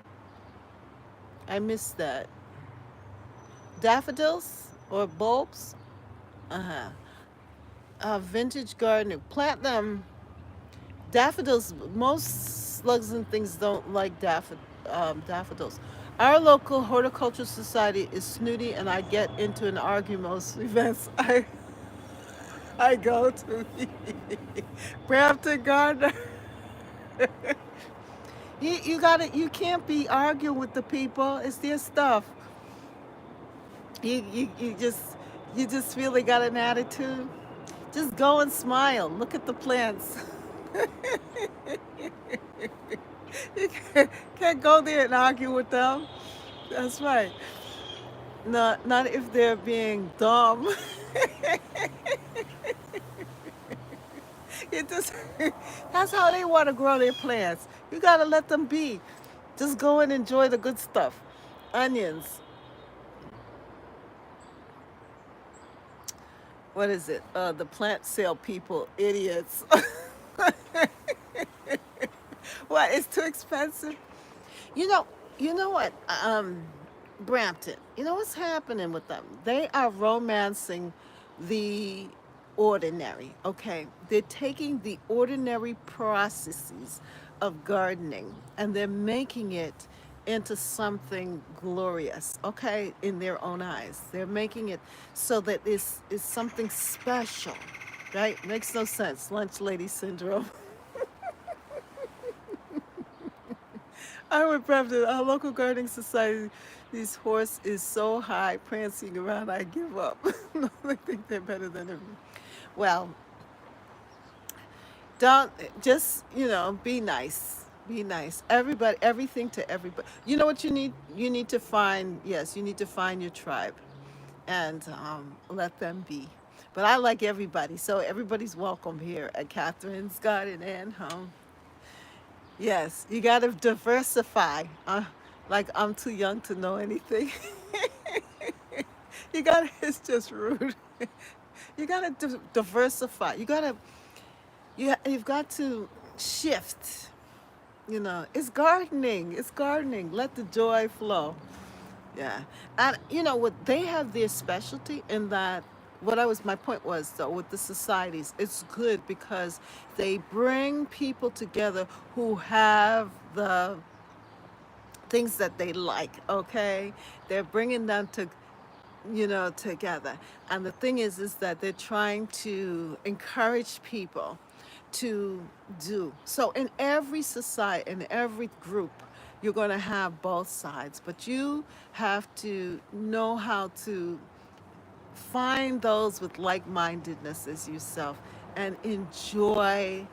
I missed that. Daffodils or bulbs? Uh-huh. Vintage gardening. Plant them. Daffodils, most slugs and things don't like daffodils. Our local horticultural society is snooty, and I get into an argument most events I go to. Brampton Gardner. You can't be arguing with the people. It's their stuff. You just really got an attitude. Just go and smile. Look at the plants. You can't go there and argue with them. That's right. Not if they're being dumb. It just that's how they want to grow their plants. You gotta let them be. Just go and enjoy the good stuff. Onions. What is it? The plant sale people, idiots. What? It's too expensive. You know, you know what? Brampton. You know what's happening with them? They are romancing the ordinary. Okay, they're taking the ordinary processes of gardening and they're making it into something glorious. Okay, in their own eyes, they're making it so that it's something special. Right? Makes no sense. Lunch lady syndrome. I would Brampton, our local gardening society. This horse is so high, prancing around, I give up. No, they think they're better than everyone. Well, don't just be nice. Be nice. Everybody, everything to everybody. You know what you need? You need to find yes, you need to find your tribe, and let them be. But I like everybody, so everybody's welcome here at Catherine's Garden and Home. Yes, you got to diversify. Like I'm too young to know anything. You got to, it's just rude. You got to diversify. You've got to shift. It's gardening. It's gardening. Let the joy flow. Yeah. And what they have their specialty in that my point was though with the societies, it's good because they bring people together who have the things that they like, okay? They're bringing them together. And the thing is that they're trying to encourage people to do. So in every society, in every group, you're going to have both sides, but you have to know how to find those with like-mindedness as yourself and enjoy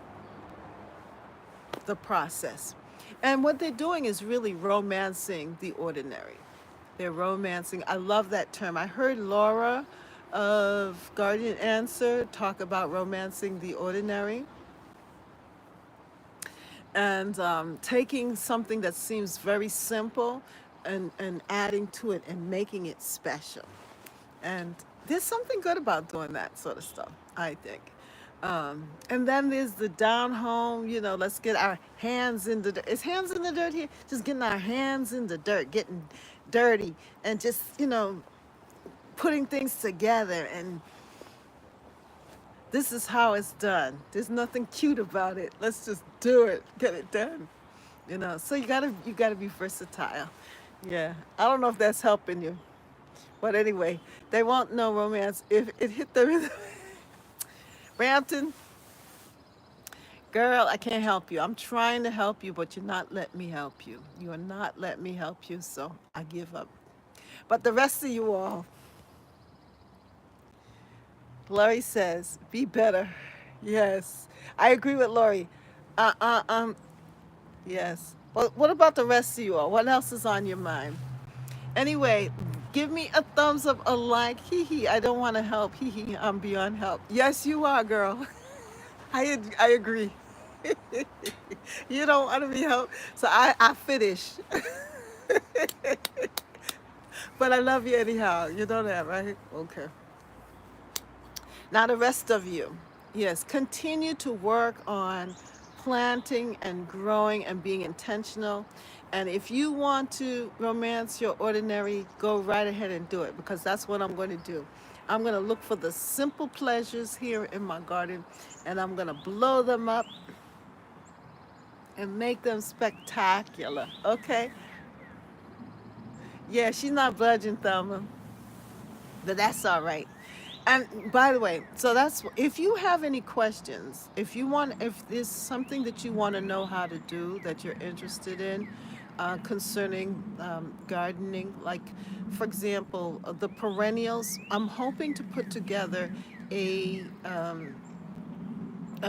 the process. And what they're doing is really romancing the ordinary. They're romancing. I love that term. I heard Laura of Guardian Answer talk about romancing the ordinary and taking something that seems very simple and adding to it and making it special. And there's something good about doing that sort of stuff, I think. And then there's the down home, let's get our hands in the dirt. Is hands in the dirt here? Just getting our hands in the dirt, getting dirty, and just, putting things together. And this is how it's done. There's nothing cute about it. Let's just do it, get it done. So you gotta be versatile. Yeah. I don't know if that's helping you. But anyway, they won't know romance if it hit them in the Brampton, girl, I can't help you. I'm trying to help you, but you're not letting me help you. You are not letting me help you, so I give up. But the rest of you all, Lori says, be better. Yes, I agree with Lori. Uh, uh, um, yes. Well, what about the rest of you all? What else is on your mind? Anyway, give me a thumbs up, a like. Hee hee, I don't want to help. Hee hee, I'm beyond help. Yes, you are, girl. I agree. You don't want to be helped. So I finish. But I love you anyhow. You know that, right? Okay. Now, the rest of you, yes, continue to work on planting and growing and being intentional. And if you want to romance your ordinary, go right ahead and do it because that's what I'm going to do. I'm going to look for the simple pleasures here in my garden and I'm going to blow them up and make them spectacular. Okay? Yeah, she's not budging, Thelma, but that's all right. And by the way, so that's if you have any questions, if there's something that you want to know how to do that you're interested in concerning gardening, like for example, the perennials, I'm hoping to put together a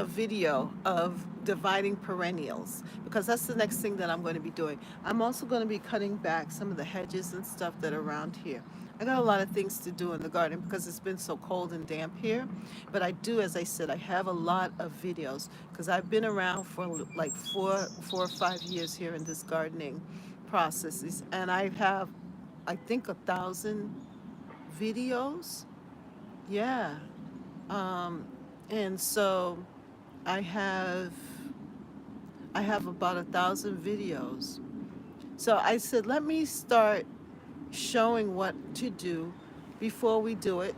video of dividing perennials because that's the next thing that I'm going to be doing. I'm also going to be cutting back some of the hedges and stuff that are around here. I got a lot of things to do in the garden because it's been so cold and damp here. But I do, as I said, I have a lot of videos because I've been around for like 4 or 5 years here in this gardening processes, and I have, I think, 1,000 videos. Yeah. Um, and so I have I have about 1,000 videos. So I said, let me start showing what to do before we do it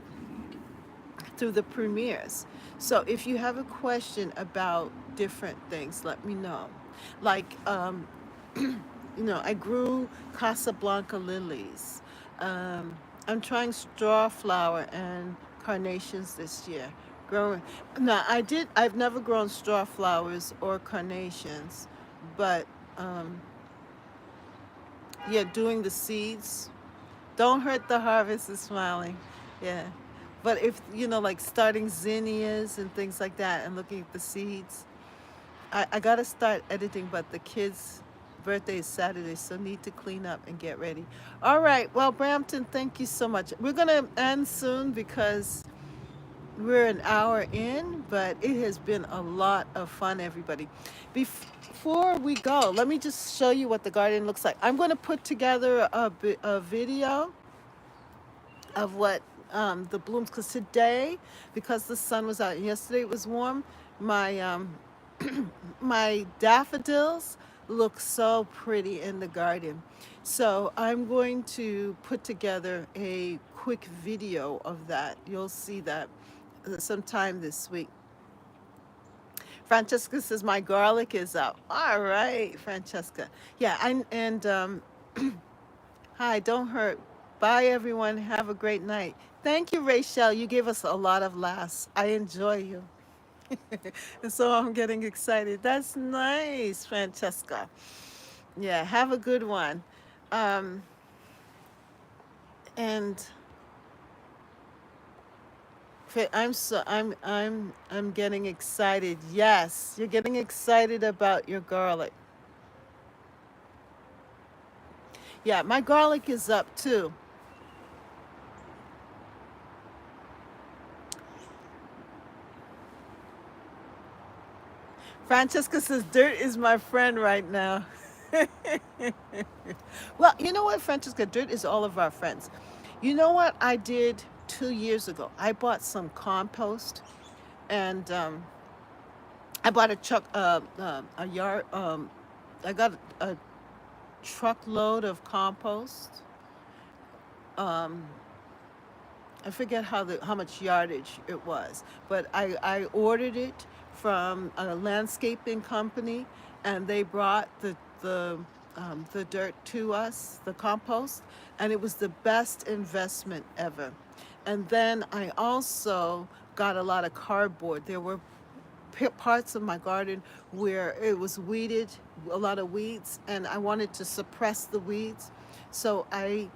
through the premieres. So if you have a question about different things, let me know. Like, I grew Casablanca lilies. Um, I'm trying straw flower and carnations this year. Growing. Now, I've never grown straw flowers or carnations, but yeah, doing the seeds. Don't hurt the harvest is smiling. Yeah. But if, like starting zinnias and things like that and looking at the seeds, I got to start editing, but the kids' birthday is Saturday, so need to clean up and get ready. All right. Well, Brampton, thank you so much. We're going to end soon because we're an hour in, but it has been a lot of fun, everybody. Before we go, let me just show you what the garden looks like. I'm going to put together a video of what the blooms, because today, because the sun was out and yesterday it was warm, my my daffodils look so pretty in the garden. So I'm going to put together a quick video of that. You'll see that sometime this week. Francesca says my garlic is up. All right, Francesca. Yeah, and hi, don't hurt. Bye, everyone. Have a great night. Thank you, Rachel. You gave us a lot of laughs. I enjoy you. And so I'm getting excited. That's nice, Francesca. Yeah, have a good one. Um, and I'm getting excited. Yes, you're getting excited about your garlic. Yeah, my garlic is up too. Francesca says dirt is my friend right now. Well, you know what, Francesca? Dirt is all of our friends. You know what I did 2 years ago? I bought some compost, and I bought a yard. I got a truckload of compost. Um, I forget how much yardage it was, but I ordered it from a landscaping company, and they brought the dirt to us, the compost, and it was the best investment ever. And then I also got a lot of cardboard. There were parts of my garden where it was weeded, a lot of weeds, and I wanted to suppress the weeds. So I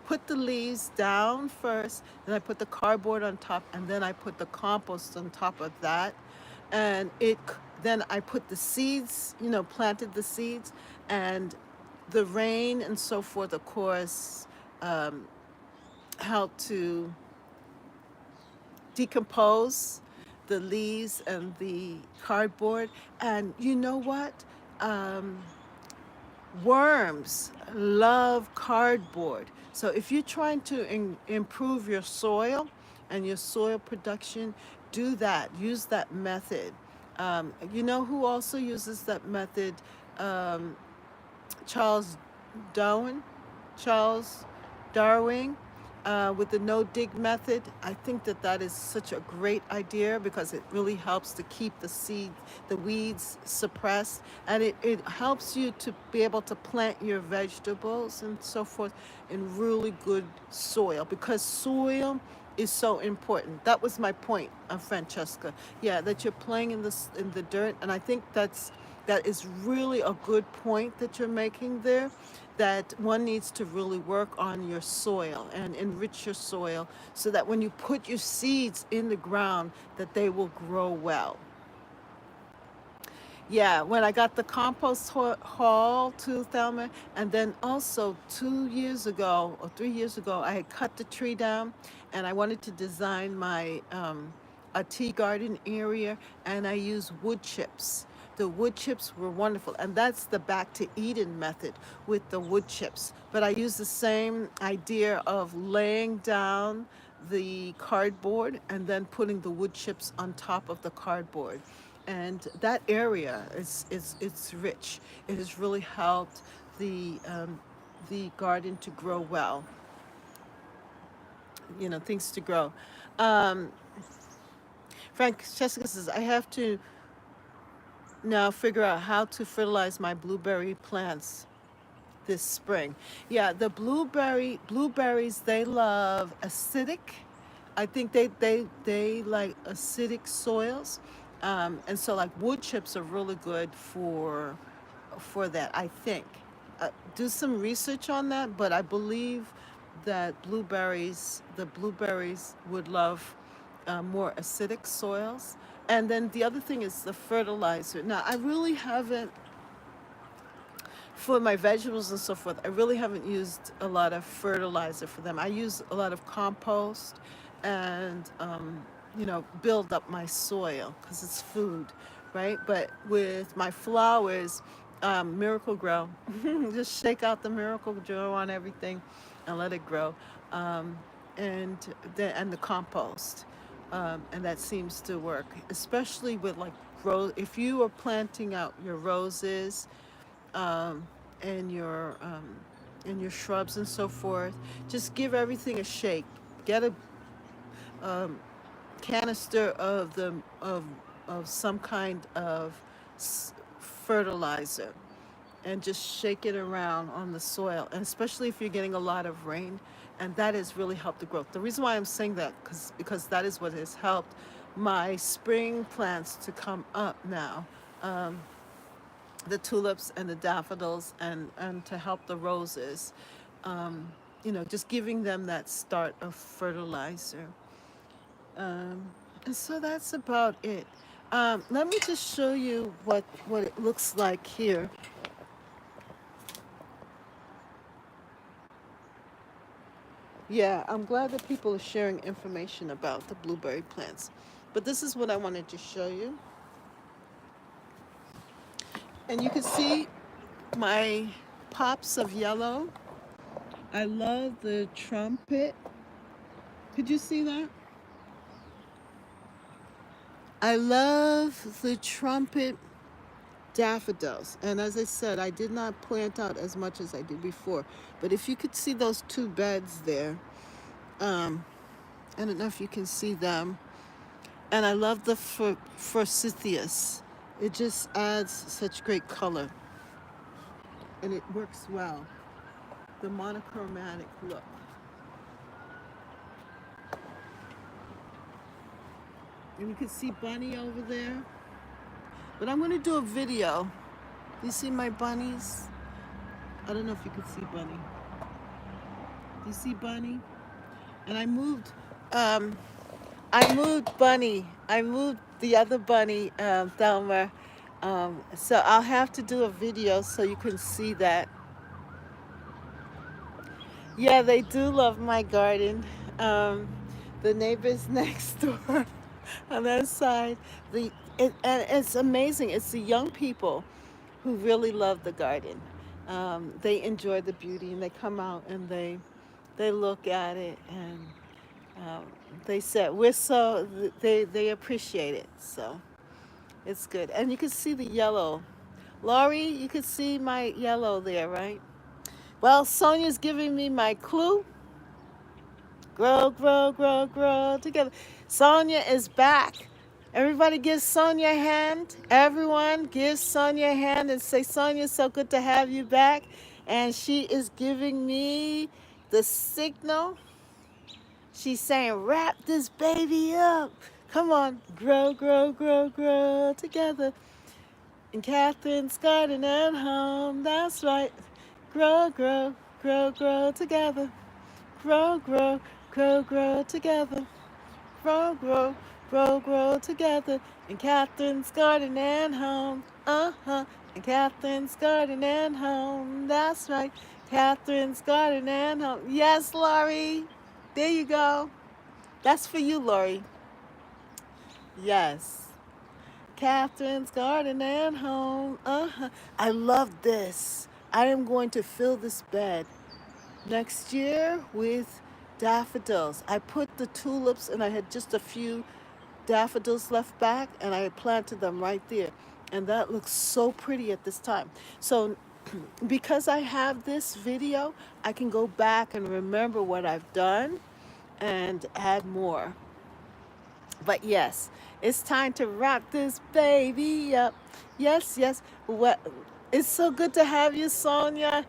put the leaves down first, then I put the cardboard on top, and then I put the compost on top of that. And then I put the seeds, planted the seeds, and the rain and so forth, of course, um, helped to decompose the leaves and the cardboard. And you know what? Um, Worms love cardboard. So if you're trying to improve your soil and your soil production, do that. Use that method. You know who also uses that method? Um, Charles Darwin. Charles Darwin. with the no dig method. I think that that is such a great idea because it really helps to keep the weeds suppressed, and it helps you to be able to plant your vegetables and so forth in really good soil, because soil is so important. That was my point, Francesca. Yeah, that you're playing in the dirt, and I think that is really a good point that you're making there, that one needs to really work on your soil and enrich your soil so that when you put your seeds in the ground that they will grow well. Yeah, when I got the compost haul to Thelma, and then also 2 years ago or 3 years ago, I had cut the tree down, and I wanted to design my a tea garden area, and I used wood chips. The wood chips were wonderful, and that's the back to Eden method with the wood chips. But I use the same idea of laying down the cardboard and then putting the wood chips on top of the cardboard, and that area is it's rich. It has really helped the garden to grow well. Things to grow. Um, Frank Jessica says I have to now figure out how to fertilize my blueberry plants this spring. Yeah, the blueberries, they love acidic. I think they like acidic soils, and so like wood chips are really good for that. I think. Do some research on that, but I believe that the blueberries would love more acidic soils. And then the other thing is the fertilizer. Now, I really haven't, for my vegetables and so forth, I really haven't used a lot of fertilizer for them. I use a lot of compost and, build up my soil because it's food, right? But with my flowers, Miracle Grow, just shake out the Miracle Grow on everything and let it grow. Um, and the compost. And that seems to work, especially with like if you are planting out your roses, um, and your shrubs and so forth. Just give everything a shake. Get a canister of some kind of fertilizer and just shake it around on the soil, and especially if you're getting a lot of rain, and that has really helped the growth. The reason why I'm saying that because that is what has helped my spring plants to come up now. Um, the tulips and the daffodils, and to help the roses, just giving them that start of fertilizer. Um, and so that's about it. Let me just show you what it looks like here. Yeah, I'm glad that people are sharing information about the blueberry plants. But this is what I wanted to show you. And you can see my pops of yellow. I love the trumpet. Could you see that? I love the trumpet daffodils. And as I said, I did not plant out as much as I did before. But if you could see those two beds there, um, I don't know if you can see them. And I love the forsythias. It just adds such great color. And it works well. The monochromatic look. And you can see Bunny over there. But I'm going to do a video. You see my bunnies? I don't know if you can see Bunny. Do you see Bunny? And um, I moved Bunny. I moved the other bunny, Thelma. So I'll have to do a video so you can see that. Yeah, they do love my garden. Um, the neighbors next door on that side. And it's amazing. It's the young people who really love the garden. They enjoy the beauty, and they come out and they look at it, and um, they said they appreciate it. So it's good. And you can see the yellow. Laurie, you can see my yellow there, right? Well, Sonia's giving me my clue. Grow, grow, grow, grow together. Sonia is back. Everybody give Sonia a hand. Everyone give Sonia a hand and say, Sonia, so good to have you back. And she is giving me the signal. She's saying, wrap this baby up. Come on, grow, grow, grow, grow together. In Catherine's garden at home, that's right. Grow, grow, grow, grow together. Grow, grow, grow, grow together. Grow, grow, grow, grow together. In Catherine's garden and home, In Catherine's garden and home, that's right. Catherine's garden and home. Yes, Lori. There you go. That's for you, Lori. Yes. Catherine's garden and home. I love this. I am going to fill this bed next year with daffodils. I put the tulips and I had just a few daffodils left back and I planted them right there. And that looks so pretty at this time. So because I have this video, I can go back and remember what I've done and add more. But yes, it's time to wrap this baby up. Yes, yes. What? It's so good to have you, Sonia,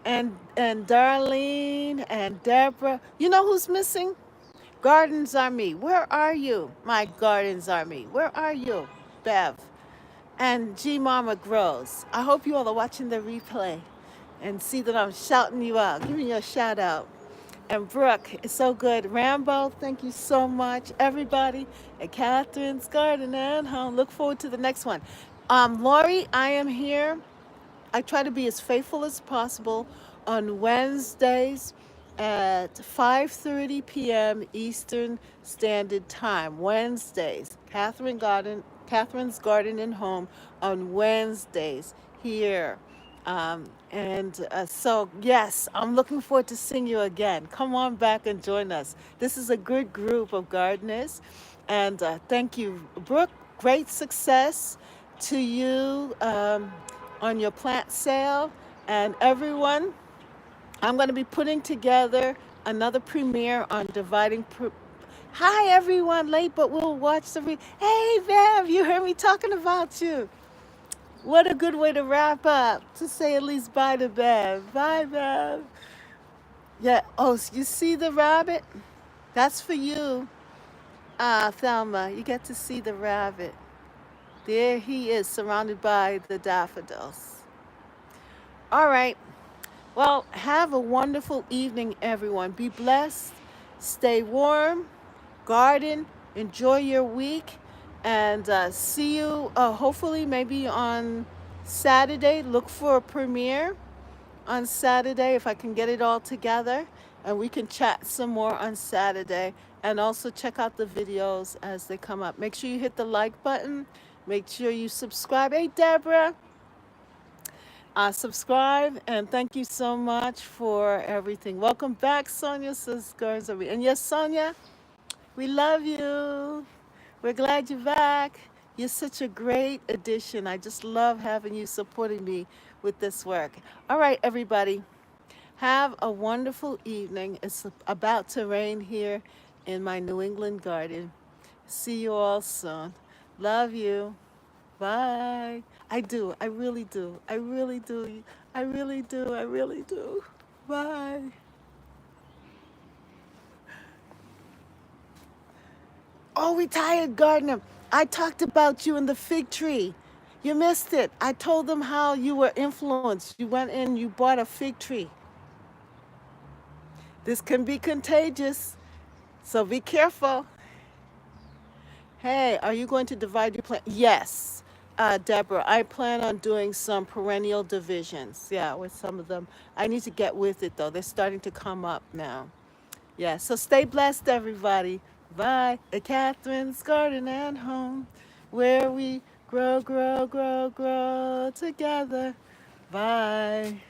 and Darlene and Deborah. You know who's missing? Gardens Army. Where are you, my Gardens Army? Where are you, Bev? And G Mama Grows. I hope you all are watching the replay and see that I'm shouting you out, giving you a shout out. And Brooke, it's so good. Rambo, thank you so much. Everybody at Catherine's Garden and Home. Look forward to the next one. Lori, I am here. I try to be as faithful as possible on Wednesdays at 5:30 p.m. Eastern Standard Time. Wednesdays, Catherine's Garden and Home on Wednesdays here. So, yes, I'm looking forward to seeing you again. Come on back and join us. This is a good group of gardeners. And thank you, Brooke. Great success to you on your plant sale. And everyone, I'm going to be putting together another premiere on dividing. Hi, everyone. Late, but we'll watch the. Hey, Bev, you heard me talking about you. What a good way to wrap up, to say at least bye to Bev. Bye, Bev. Yeah, oh, you see the rabbit? That's for you, Thelma. You get to see the rabbit. There he is, surrounded by the daffodils. All right. Well, have a wonderful evening, everyone. Be blessed. Stay warm. Garden. Enjoy your week. And see you hopefully maybe on Saturday. Look for a premiere on Saturday if I can get it all together. And we can chat some more on Saturday. And also check out the videos as they come up. Make sure you hit the like button. Make sure you subscribe. Hey, Deborah. Subscribe. And thank you so much for everything. Welcome back, Sonia. And yes, Sonia, we love you. We're glad you're back. You're such a great addition. I just love having you supporting me with this work. All right, everybody. Have a wonderful evening. It's about to rain here in my New England garden. See you all soon. Love you. Bye. I do. I really do. I really do. I really do. I really do. Bye. Oh, retired gardener. I talked about you in the fig tree. You missed it. I told them how you were influenced. You went in, you bought a fig tree. This can be contagious, so be careful. Hey, are you going to divide your plant? Yes, Deborah, I plan on doing some perennial divisions. Yeah, with some of them. I need to get with it, though. They're starting to come up now. Yeah, so stay blessed, everybody. Bye. At Catherine's Garden and Home, where we grow, grow, grow, grow together. Bye.